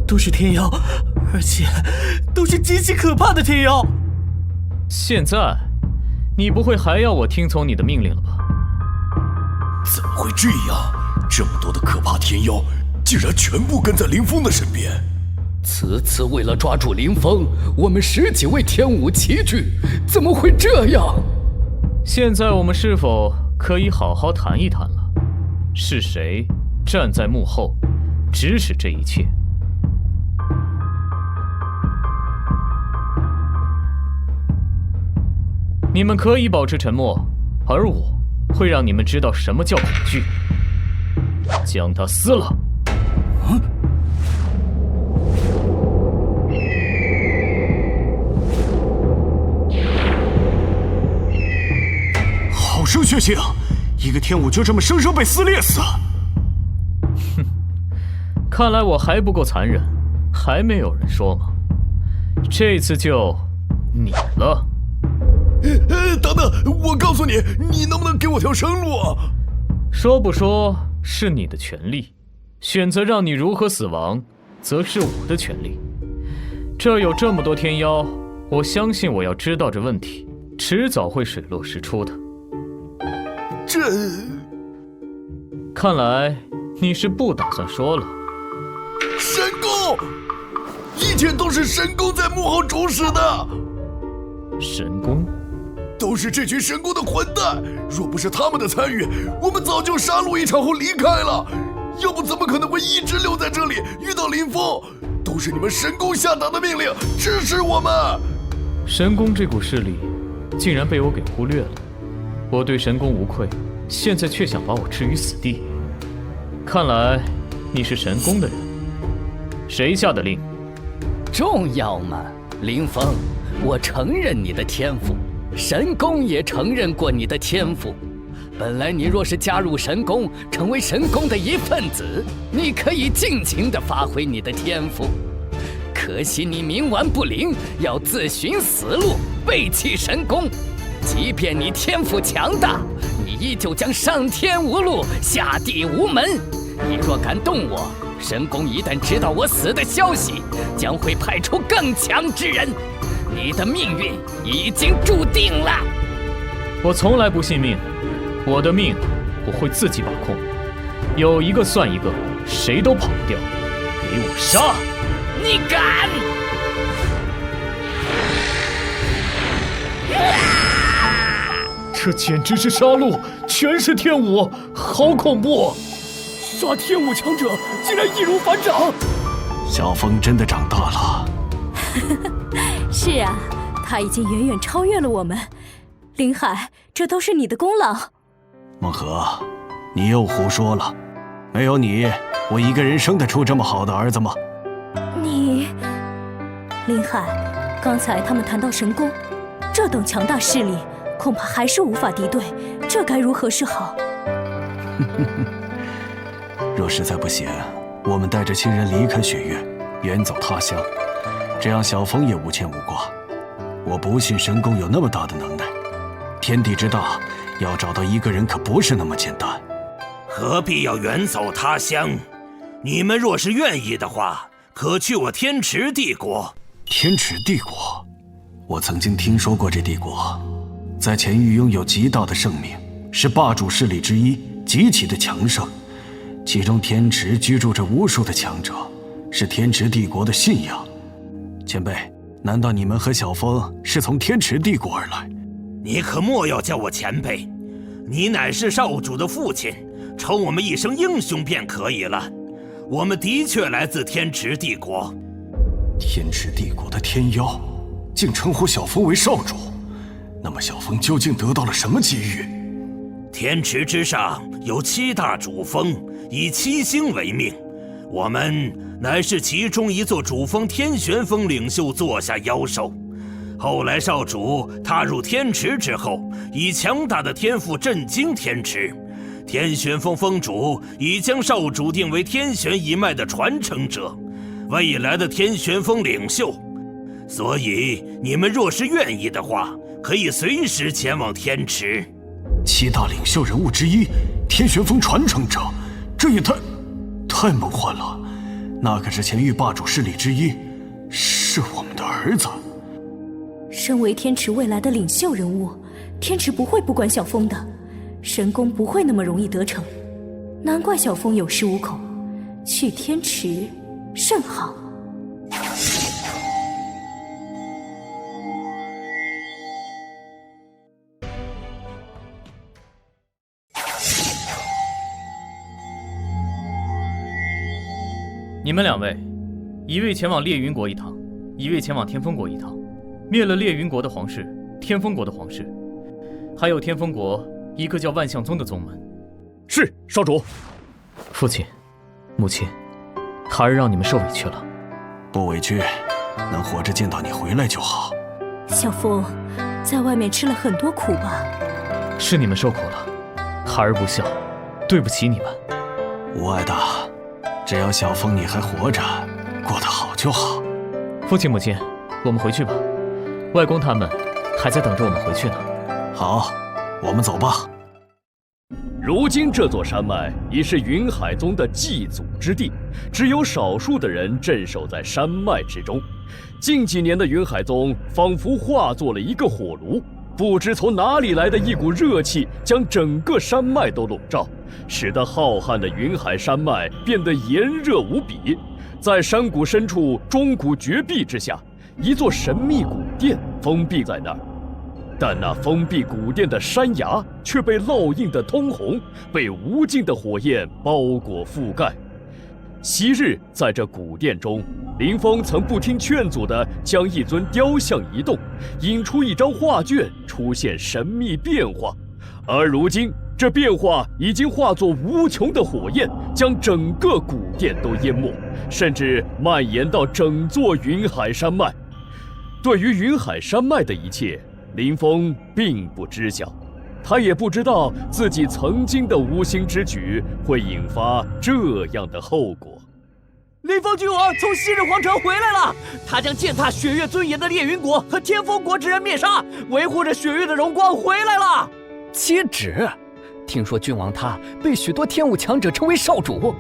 都是天妖，而且都是极其可怕的天妖。现在，你不会还要我听从你的命令了吧？怎么会这样？这么多的可怕天妖，竟然全部跟在林峰的身边。此次为了抓住林峰，我们10几位天武齐聚，怎么会这样？现在我们是否可以好好谈一谈了？是谁站在幕后，指使这一切？你们可以保持沉默，而我会让你们知道什么叫恐惧。将他撕了！好生血腥，一个天武就这么生生被撕裂死。哼，看来我还不够残忍，还没有人说吗？这次就你了。等等，我告诉你，你能不能给我条生路啊？说不说是你的权利，选择让你如何死亡，则是我的权利。这有这么多天妖，我相信我要知道这问题，迟早会水落石出的。这……看来你是不打算说了。神宫，一切都是神宫在幕后主使的。神宫？都是这群神宫的混蛋！若不是他们的参与，我们早就杀戮一场后离开了。要不怎么可能会一直留在这里？遇到林峰，都是你们神宫下达的命令，支持我们。神宫这股势力，竟然被我给忽略了。我对神宫无愧，现在却想把我置于死地。看来你是神宫的人，谁下的令？重要吗？林峰，我承认你的天赋。神宫也承认过你的天赋。本来你若是加入神宫，成为神宫的一份子，你可以尽情地发挥你的天赋。可惜你冥顽不灵，要自寻死路，背弃神宫。即便你天赋强大，你依旧将上天无路，下地无门。你若敢动我，神宫一旦知道我死的消息，将会派出更强之人。你的命运已经注定了。我从来不信命，我的命我会自己把控，有一个算一个，谁都跑不掉。给我杀！你敢！这简直是杀戮，全是天武，好恐怖！杀天武强者竟然易如反掌。小峰真的长大了。是啊，他已经远远超越了我们。林海，这都是你的功劳。梦河，你又胡说了。没有你，我一个人生得出这么好的儿子吗？你，林海，刚才他们谈到神宫，这等强大势力，恐怕还是无法敌对，这该如何是好？若实在不行，我们带着亲人离开雪月，远走他乡。这样小峰也无牵无挂。我不信神宫有那么大的能耐，天地之大，要找到一个人可不是那么简单。何必要远走他乡？你们若是愿意的话，可去我天池帝国。天池帝国，我曾经听说过这帝国，在前域拥有极大的盛名，是霸主势力之一，极其的强盛。其中天池居住着无数的强者，是天池帝国的信仰。前辈，难道你们和小峰是从天池帝国而来？你可莫要叫我前辈，你乃是少主的父亲，称我们一声英雄便可以了。我们的确来自天池帝国。天池帝国的天妖，竟称呼小峰为少主，那么小峰究竟得到了什么机遇？天池之上有7大主峰，以7星为命。我们乃是其中一座主峰天玄峰领袖座下妖兽。后来少主踏入天池之后，以强大的天赋震惊天池。天玄峰峰主已将少主定为天玄一脉的传承者，未来的天玄峰领袖。所以你们若是愿意的话，可以随时前往天池。7大领袖人物之一，天玄峰传承者，这也太梦幻了。那可是前域霸主势力之一，是我们的儿子。身为天池未来的领袖人物，天池不会不管小峰的。神功不会那么容易得逞，难怪小风有恃无恐。去天池甚好。你们2位，一位前往烈云国一趟，一位前往天风国一趟，灭了烈云国的皇室，天风国的皇室，还有天风国一个叫万象宗的宗门。是，少主。父亲，母亲，孩儿让你们受委屈了。不委屈，能活着见到你回来就好。小风，在外面吃了很多苦吧？是你们受苦了，孩儿不孝，对不起你们。吴爱大，只要小风你还活着，过得好就好。父亲母亲，我们回去吧，外公他们还在等着我们回去呢。好，我们走吧。如今这座山脉已是云海宗的祭祖之地，只有少数的人镇守在山脉之中。近几年的云海宗仿佛化作了一个火炉，不知从哪里来的一股热气将整个山脉都笼罩，使得浩瀚的云海山脉变得炎热无比。在山谷深处钟鼓绝壁之下，一座神秘古殿封闭在那儿。但那封闭古殿的山崖却被烙印得通红，被无尽的火焰包裹覆盖。昔日在这古殿中，林峰曾不听劝阻地将一尊雕像移动，引出一张画卷，出现神秘变化。而如今，这变化已经化作无穷的火焰，将整个古殿都淹没，甚至蔓延到整座云海山脉。对于云海山脉的一切，林峰并不知晓，他也不知道自己曾经的无心之举会引发这样的后果。林峰君王从昔日皇城回来了，他将践踏雪月尊严的烈云国和天风国之人灭杀，维护着雪月的荣光回来了。接旨，听说君王他被许多天武强者称为少主，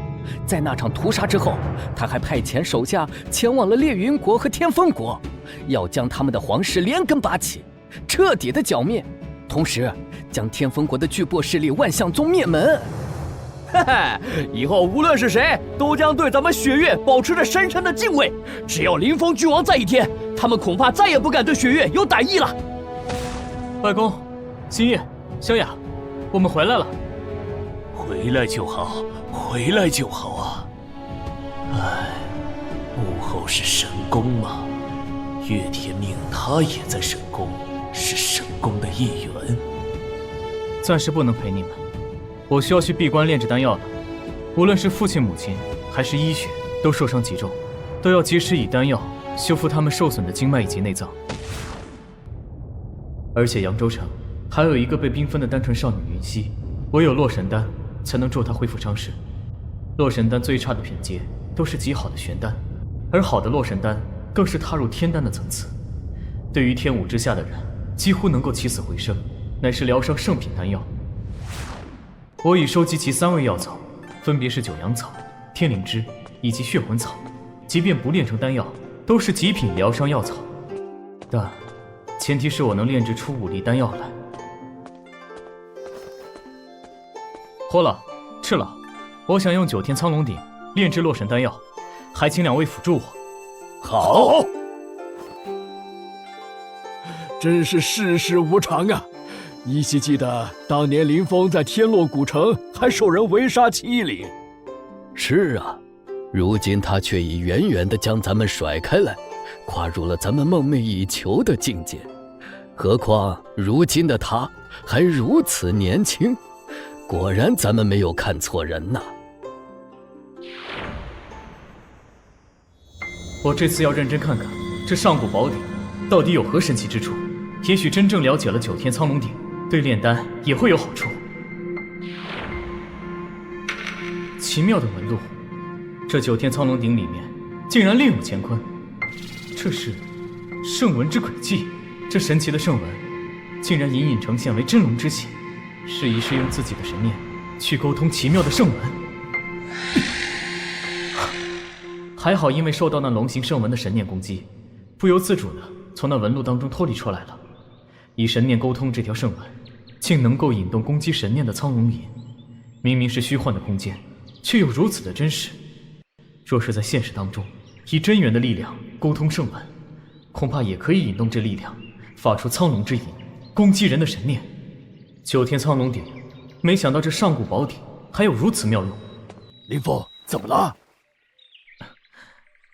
在那场屠杀之后，他还派遣手下前往了烈云国和天风国，要将他们的皇室连根拔起，彻底的剿灭，同时将天风国的巨擘势力万象宗灭门。嘿嘿，以后无论是谁，都将对咱们雪月保持着深深的敬畏。只要林峰君王在一天，他们恐怕再也不敢对雪月有歹意了。外公，新月，萧雅，我们回来了。回来就好，回来就好啊！唉，幕后是神宫吗？岳天命他也在神宫，是神宫的一员。暂时不能陪你们，我需要去闭关炼制丹药了。无论是父亲、母亲，还是医学，都受伤极重，都要及时以丹药修复他们受损的经脉以及内脏。而且扬州城还有一个被缤纷的单纯少女云溪，唯有洛神丹才能助她恢复伤势。洛神丹最差的品阶都是极好的玄丹，而好的洛神丹更是踏入天丹的层次，对于天武之下的人几乎能够起死回生，乃是疗伤圣品丹药。我已收集其3味药草，分别是九阳草、天灵芝以及血魂草，即便不炼成丹药，都是极品疗伤药草。但前提是我能炼制出5粒丹药来。火老、赤老，我想用9天苍龙鼎炼制洛神丹药，还请2位辅助我。好，真是世事无常啊！依稀记得当年林峰在天洛古城还受人围杀欺凌。是啊，如今他却已远远地将咱们甩开来，跨入了咱们梦寐以求的境界。何况如今的他还如此年轻，果然咱们没有看错人呐。我这次要认真看看这上古宝鼎到底有何神奇之处，也许真正了解了9天苍龙鼎，对炼丹也会有好处。奇妙的纹路，这9天苍龙鼎里面竟然另有乾坤，这是圣纹之轨迹。这神奇的圣纹竟然隐隐呈现为真龙之血，试一试用自己的神念去沟通奇妙的圣纹。还好，因为受到那龙形圣纹的神念攻击，不由自主的从那纹路当中脱离出来了。以神念沟通这条圣纹，竟能够引动攻击神念的苍龙引，明明是虚幻的空间，却又如此的真实。若是在现实当中，以真元的力量沟通圣文，恐怕也可以引动这力量，发出苍龙之引，攻击人的神念。9天苍龙鼎，没想到这上古宝鼎还有如此妙用。林峰，怎么了？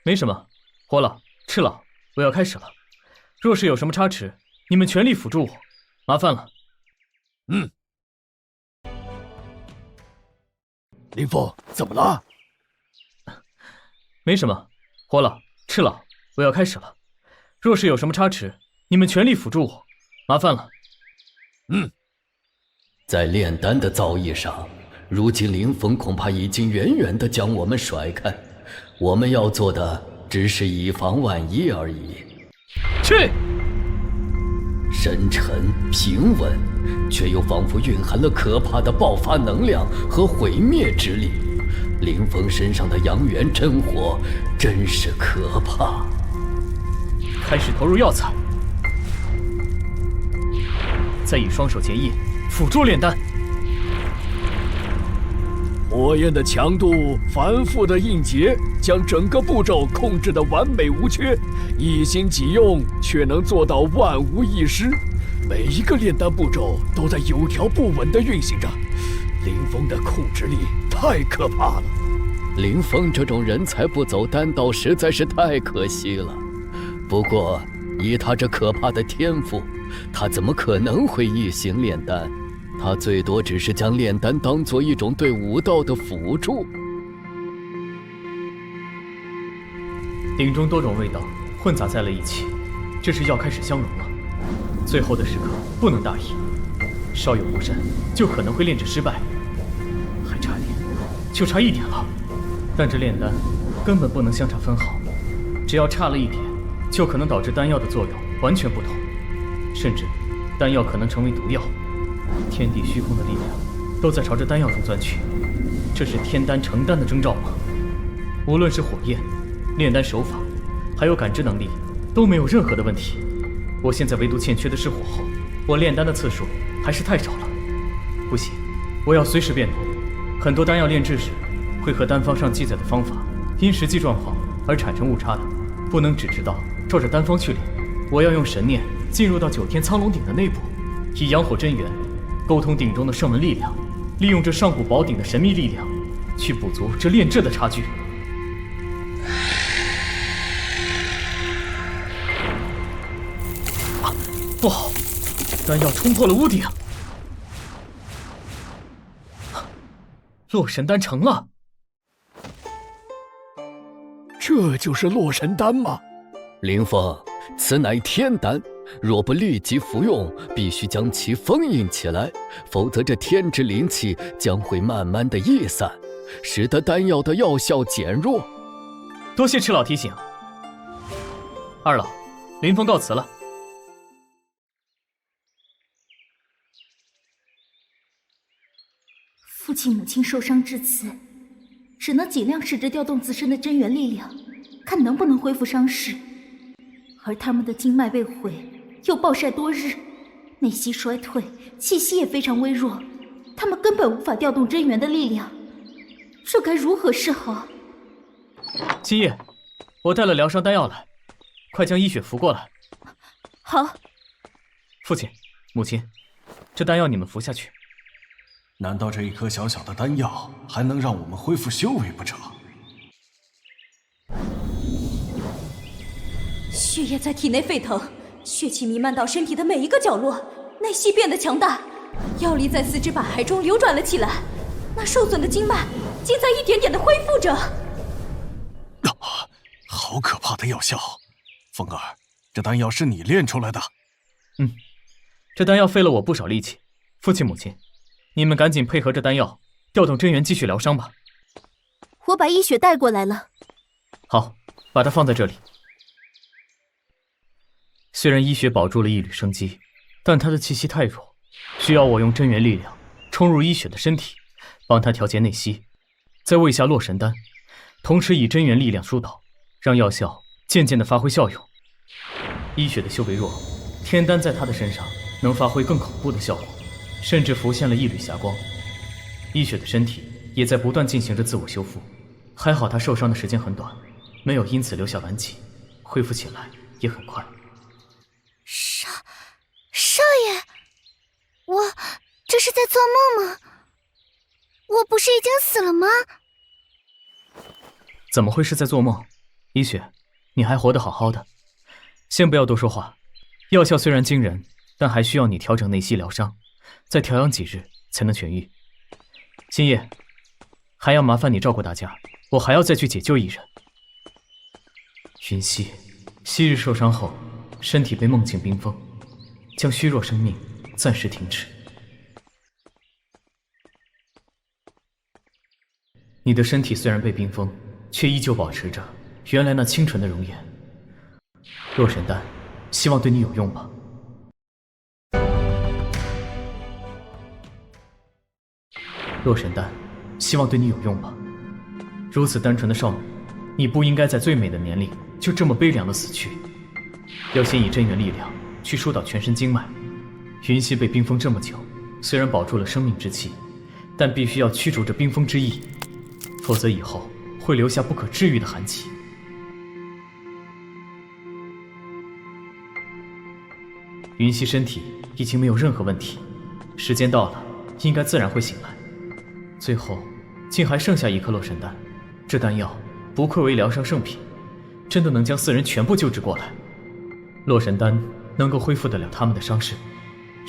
没什么，火老、赤老，我要开始了。若是有什么差池，你们全力辅助我，麻烦了。林峰，怎么了？没什么，火老、赤老，我要开始了。若是有什么差池，你们全力辅助我，麻烦了。在炼丹的造诣上，如今林峰恐怕已经远远地将我们甩开。我们要做的只是以防万一而已。去！深沉平稳，却又仿佛蕴含了可怕的爆发能量和毁灭之力。林峰身上的阳元真火真是可怕。开始投入药材，再以双手结印，辅助炼丹。火焰的强度，繁复的印结，将整个步骤控制得完美无缺，一心几用，却能做到万无一失。每一个炼丹步骤都在有条不紊地运行着，林峰的控制力太可怕了。林峰这种人才不走丹道实在是太可惜了。不过，以他这可怕的天赋，他怎么可能会一心炼丹？他最多只是将炼丹当做一种对武道的辅助。鼎中多种味道混杂在了一起，这是要开始相融了。最后的时刻不能大意，稍有不慎就可能会炼制失败。还差点，就差一点了。但这炼丹根本不能相差分毫，只要差了一点，就可能导致丹药的作用完全不同，甚至丹药可能成为毒药。天地虚空的力量都在朝着丹药中钻去，这是天丹成丹的征兆吗？无论是火焰、炼丹手法，还有感知能力，都没有任何的问题。我现在唯独欠缺的是火候，我炼丹的次数还是太少了。不行，我要随时变通。很多丹药炼制时，会和丹方上记载的方法因实际状况而产生误差的，不能只知道照着丹方去炼。我要用神念进入到9天苍龙鼎的内部，以阳火真元沟通鼎中的圣文力量，利用这上古宝鼎的神秘力量，去补足这炼制的差距。不好，丹药冲破了屋顶，洛神丹成了。这就是洛神丹吗？林峰，此乃天丹，若不立即服用，必须将其封印起来，否则这天之灵气将会慢慢的逸散，使得丹药的药效减弱。多谢赤老提醒。二老，林峰告辞了。父亲母亲受伤至此，只能尽量试着调动自身的真元力量，看能不能恢复伤势。而他们的经脉被毁，又暴晒多日，内息衰退，气息也非常微弱，他们根本无法调动真元的力量，这该如何是好？七叶，我带了疗伤丹药来，快将医雪扶过来。好。父亲、母亲，这丹药你们服下去。难道这一颗小小的丹药还能让我们恢复修为不成？血液在体内沸腾，血气弥漫到身体的每一个角落，内息变得强大，药力在四肢百骸中流转了起来，那受损的经脉竟在一点点的恢复着。好可怕的药效！风儿，这丹药是你炼出来的？这丹药费了我不少力气。父亲、母亲，你们赶紧配合着丹药，调动真元继续疗伤吧。我把医雪带过来了。好，把它放在这里。虽然医雪保住了一缕生机，但她的气息太弱，需要我用真元力量冲入医雪的身体，帮她调节内息，再喂下洛神丹，同时以真元力量疏导，让药效渐渐地发挥效用。医雪的修为弱，天丹在她的身上能发挥更恐怖的效果。甚至浮现了一缕霞光。一雪的身体也在不断进行着自我修复，还好他受伤的时间很短，没有因此留下顽疾，恢复起来也很快。少爷，我这是在做梦吗？我不是已经死了吗？怎么会是在做梦？一雪，你还活得好好的，先不要多说话。药效虽然惊人，但还需要你调整内息疗伤，再调养几日才能痊愈。星夜，还要麻烦你照顾大家，我还要再去解救一人。云溪，昔日受伤后，身体被梦境冰封，将虚弱生命暂时停止。你的身体虽然被冰封，却依旧保持着原来那清纯的容颜。洛神丹，希望对你有用吧。洛神丹，希望对你有用吧。如此单纯的少女，你不应该在最美的年龄就这么悲凉的死去。要先以真元力量去疏导全身经脉。云溪被冰封这么久，虽然保住了生命之气，但必须要驱逐这冰封之意，否则以后会留下不可治愈的寒疾。云溪身体已经没有任何问题，时间到了，应该自然会醒来。最后竟还剩下一颗洛神丹，这丹药不愧为疗伤圣品，真的能将4人全部救治过来。洛神丹能够恢复得了他们的伤势，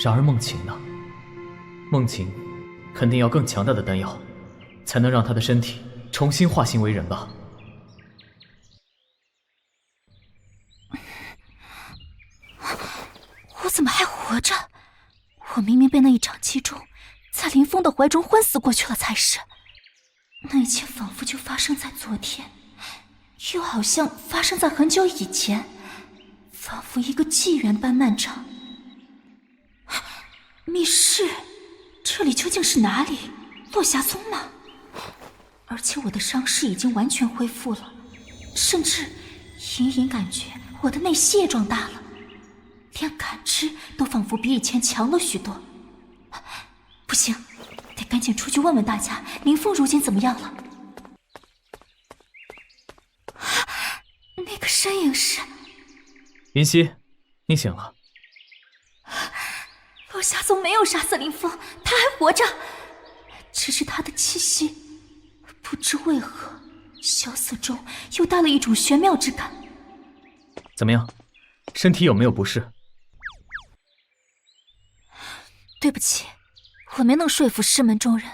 然而梦晴呢？梦晴肯定要更强大的丹药，才能让他的身体重新化形为人吧。我怎么还活着？我明明被那一掌击中，在林峰的怀中昏死过去了才是。那一切仿佛就发生在昨天，又好像发生在很久以前，仿佛一个纪元般漫长。密室，这里究竟是哪里？落霞宗吗？而且我的伤势已经完全恢复了，甚至隐隐感觉我的内息也壮大了，连感知都仿佛比以前强了许多。不行，得赶紧出去问问大家，林峰如今怎么样了？那个身影是……云溪，你醒了。落霞宗没有杀死林峰，他还活着，只是他的气息不知为何萧瑟中又带了一种玄妙之感。怎么样，身体有没有不适？对不起，我没能说服师门中人。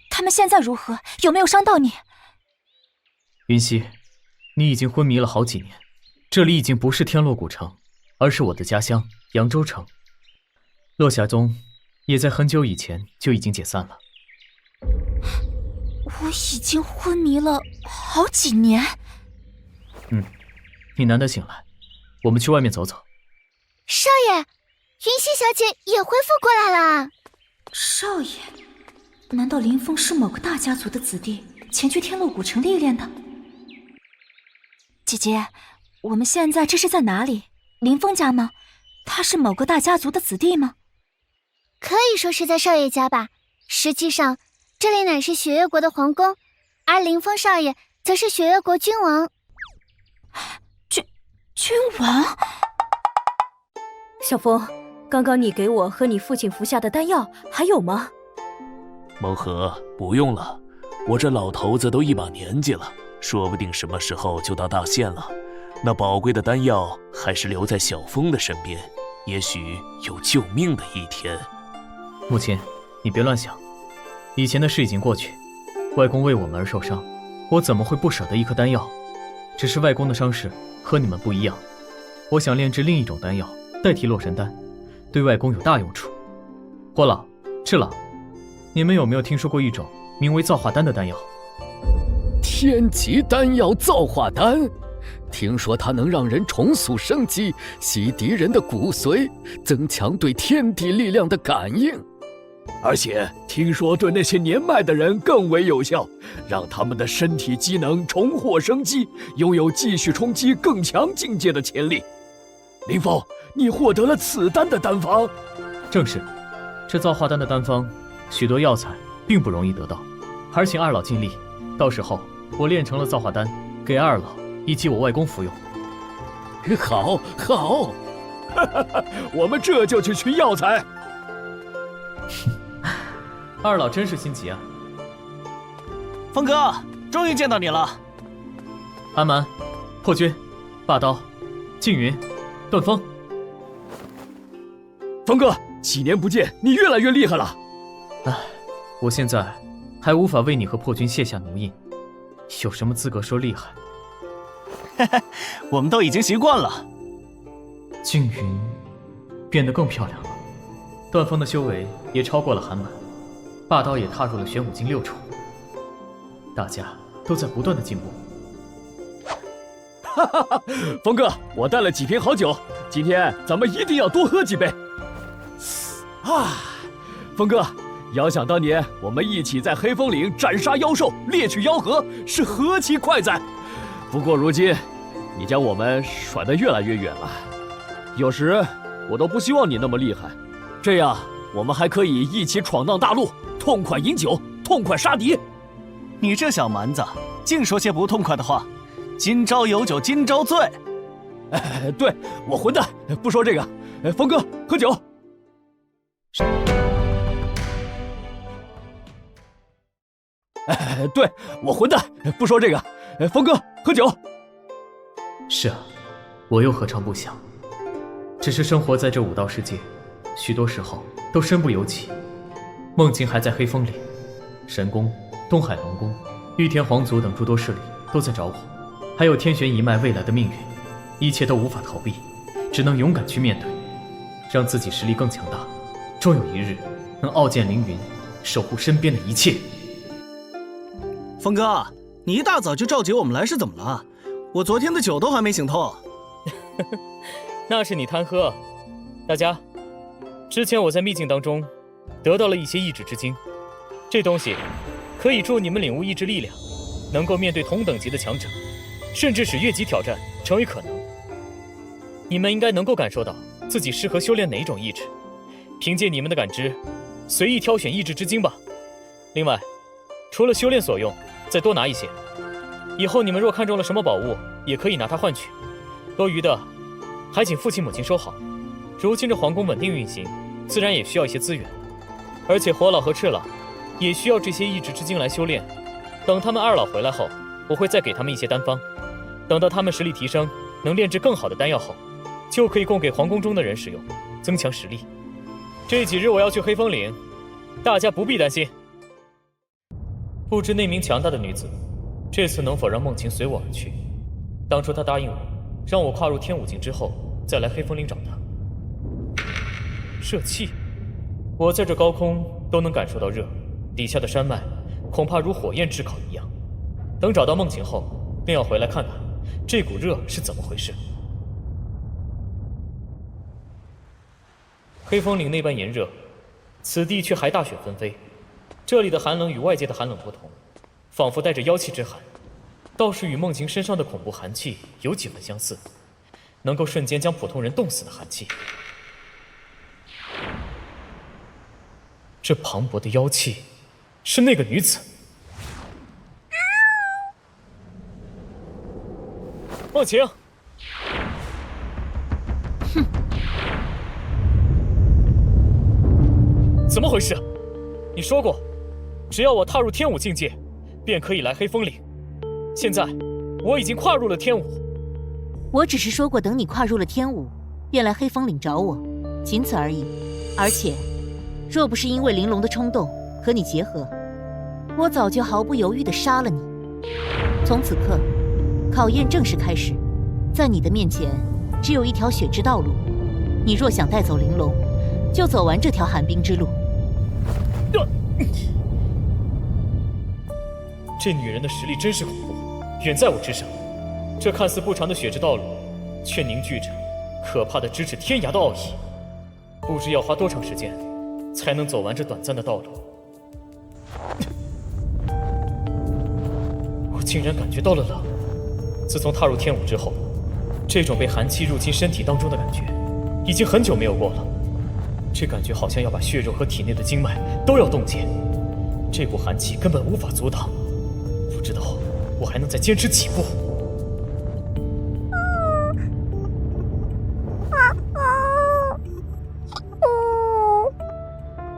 他们现在如何？有没有伤到你？云溪，你已经昏迷了好几年，这里已经不是天落古城，而是我的家乡扬州城。落霞宗也在很久以前就已经解散了。我已经昏迷了好几年。你难得醒来，我们去外面走走。少爷，云溪小姐也恢复过来了。少爷，难道林峰是某个大家族的子弟前去天落古城历练的？姐姐，我们现在这是在哪里？林峰家吗？他是某个大家族的子弟吗？可以说是在少爷家吧。实际上，这里乃是雪月国的皇宫，而林峰少爷则是雪月国君王。君王？小风，刚刚你给我和你父亲服下的丹药还有吗？蒙河，不用了，我这老头子都一把年纪了，说不定什么时候就到大限了。那宝贵的丹药还是留在小风的身边，也许有救命的一天。母亲，你别乱想，以前的事已经过去，外公为我们而受伤，我怎么会不舍得一颗丹药？只是外公的伤势和你们不一样，我想炼制另一种丹药代替洛神丹，对外公有大用处。霍老、赤老，你们有没有听说过一种名为造化丹的丹药？天级丹药造化丹，听说它能让人重塑生机，吸敌人的骨髓，增强对天地力量的感应。而且听说对那些年迈的人更为有效，让他们的身体机能重获生机，拥有继续冲击更强境界的潜力。林峰，你获得了此丹的丹方？正是，这造化丹的丹方，许多药材并不容易得到，还请二老尽力。到时候我炼成了造化丹，给二老以及我外公服用。好，好，我们这就去取药材。二老真是心急啊！峰哥，终于见到你了。安蛮、破军、霸刀、静云、段风。峰哥，几年不见，你越来越厉害了。唉，我现在还无法为你和破军卸下奴印，有什么资格说厉害？我们都已经习惯了。静云变得更漂亮了，段风的修为也超过了韩满，霸刀也踏入了玄武境6重，大家都在不断的进步。哈哈哈，峰哥，我带了几瓶好酒，今天咱们一定要多喝几杯。啊，峰哥，遥想当年我们一起在黑风岭斩杀妖兽，猎取妖核，是何其快哉！不过如今，你将我们甩得越来越远了。有时我都不希望你那么厉害，这样我们还可以一起闯荡大陆，痛快饮酒，痛快杀敌。你这小蛮子，净说些不痛快的话。今朝有酒今朝醉。对，我混蛋，不说这个。峰哥，喝酒。对，我混蛋，不说这个。峰哥，喝酒。是啊，我又何尝不想？只是生活在这武道世界，许多时候都身不由己。梦境还在黑风岭，神宫、东海龙宫、玉田皇族等诸多势力都在找我，还有天玄一脉未来的命运，一切都无法逃避，只能勇敢去面对，让自己实力更强大，终有一日能傲剑凌云，守护身边的一切。峰哥，你一大早就召集我们来是怎么了？我昨天的酒都还没醒透。那是你贪喝。大家，之前我在秘境当中得到了一些意志之精，这东西可以助你们领悟意志力量，能够面对同等级的强者，甚至使越级挑战成为可能。你们应该能够感受到自己适合修炼哪一种意志，凭借你们的感知，随意挑选意志之精吧。另外，除了修炼所用，再多拿一些。以后你们若看中了什么宝物，也可以拿它换取。多余的，还请父亲母亲收好。如今这皇宫稳定运行，自然也需要一些资源，而且火老和赤老也需要这些意志之精来修炼。等他们二老回来后，我会再给他们一些丹方。等到他们实力提升，能炼制更好的丹药后，就可以供给皇宫中的人使用，增强实力。这几日我要去黑风岭，大家不必担心。不知那名强大的女子，这次能否让梦晴随我而去？当初她答应我，让我跨入天武境之后，再来黑风岭找她。热气，我在这高空都能感受到热，底下的山脉恐怕如火焰炙烤一样。等找到梦晴后，便要回来看看这股热是怎么回事。黑风岭那般炎热，此地却还大雪纷飞。这里的寒冷与外界的寒冷不同，仿佛带着妖气之寒，倒是与梦晴身上的恐怖寒气有几分相似，能够瞬间将普通人冻死的寒气。这磅礴的妖气，是那个女子。梦晴，哼，怎么回事？你说过，只要我踏入天武境界，便可以来黑风岭。现在，我已经跨入了天武。我只是说过，等你跨入了天武，便来黑风岭找我，仅此而已。而且，若不是因为玲珑的冲动和你结合，我早就毫不犹豫地杀了你。从此刻，考验正式开始，在你的面前，只有一条血之道路。你若想带走玲珑，就走完这条寒冰之路。这女人的实力真是恐怖，远在我之上。这看似不长的血之道路，却凝聚着可怕的咫尺天涯的奥义。不知要花多长时间，才能走完这短暂的道路。我竟然感觉到了冷。自从踏入天武之后，这种被寒气入侵身体当中的感觉，已经很久没有过了。这感觉好像要把血肉和体内的经脉都要冻结，这股寒气根本无法阻挡。不知道我还能再坚持几步。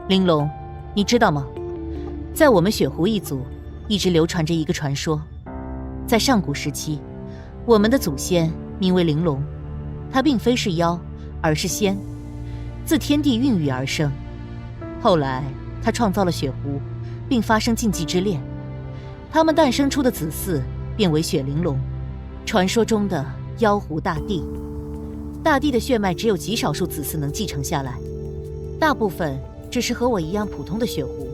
玲珑，你知道吗？在我们雪狐一族，一直流传着一个传说。在上古时期，我们的祖先名为玲珑，他并非是妖，而是仙，自天地孕育而生。后来，他创造了雪狐，并发生禁忌之恋。他们诞生出的子嗣便为雪玲珑，传说中的妖狐大帝。大帝的血脉只有极少数子嗣能继承下来，大部分只是和我一样普通的血狐。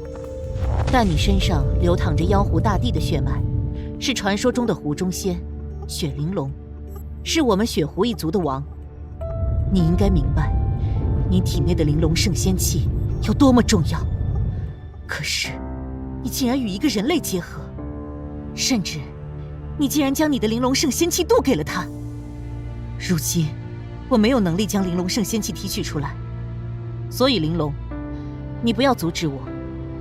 但你身上流淌着妖狐大帝的血脉，是传说中的湖中仙，雪玲珑，是我们雪狐一族的王。你应该明白，你体内的玲珑圣仙气有多么重要。可是，你竟然与一个人类结合，甚至，你竟然将你的玲珑圣仙气渡给了他。如今，我没有能力将玲珑圣仙气提取出来，所以玲珑，你不要阻止我，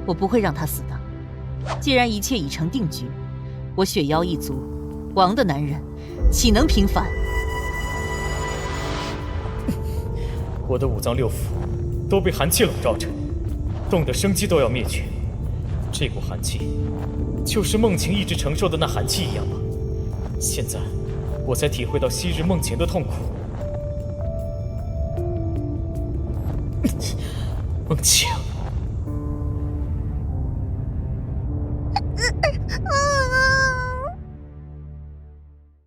我不会让他死的。既然一切已成定局，我雪妖一族王的男人岂能平凡？我的五脏六腑都被寒气笼罩着，冻得生机都要灭绝。这股寒气，就是梦晴一直承受的那寒气一样吗？现在，我才体会到昔日梦晴的痛苦。梦晴。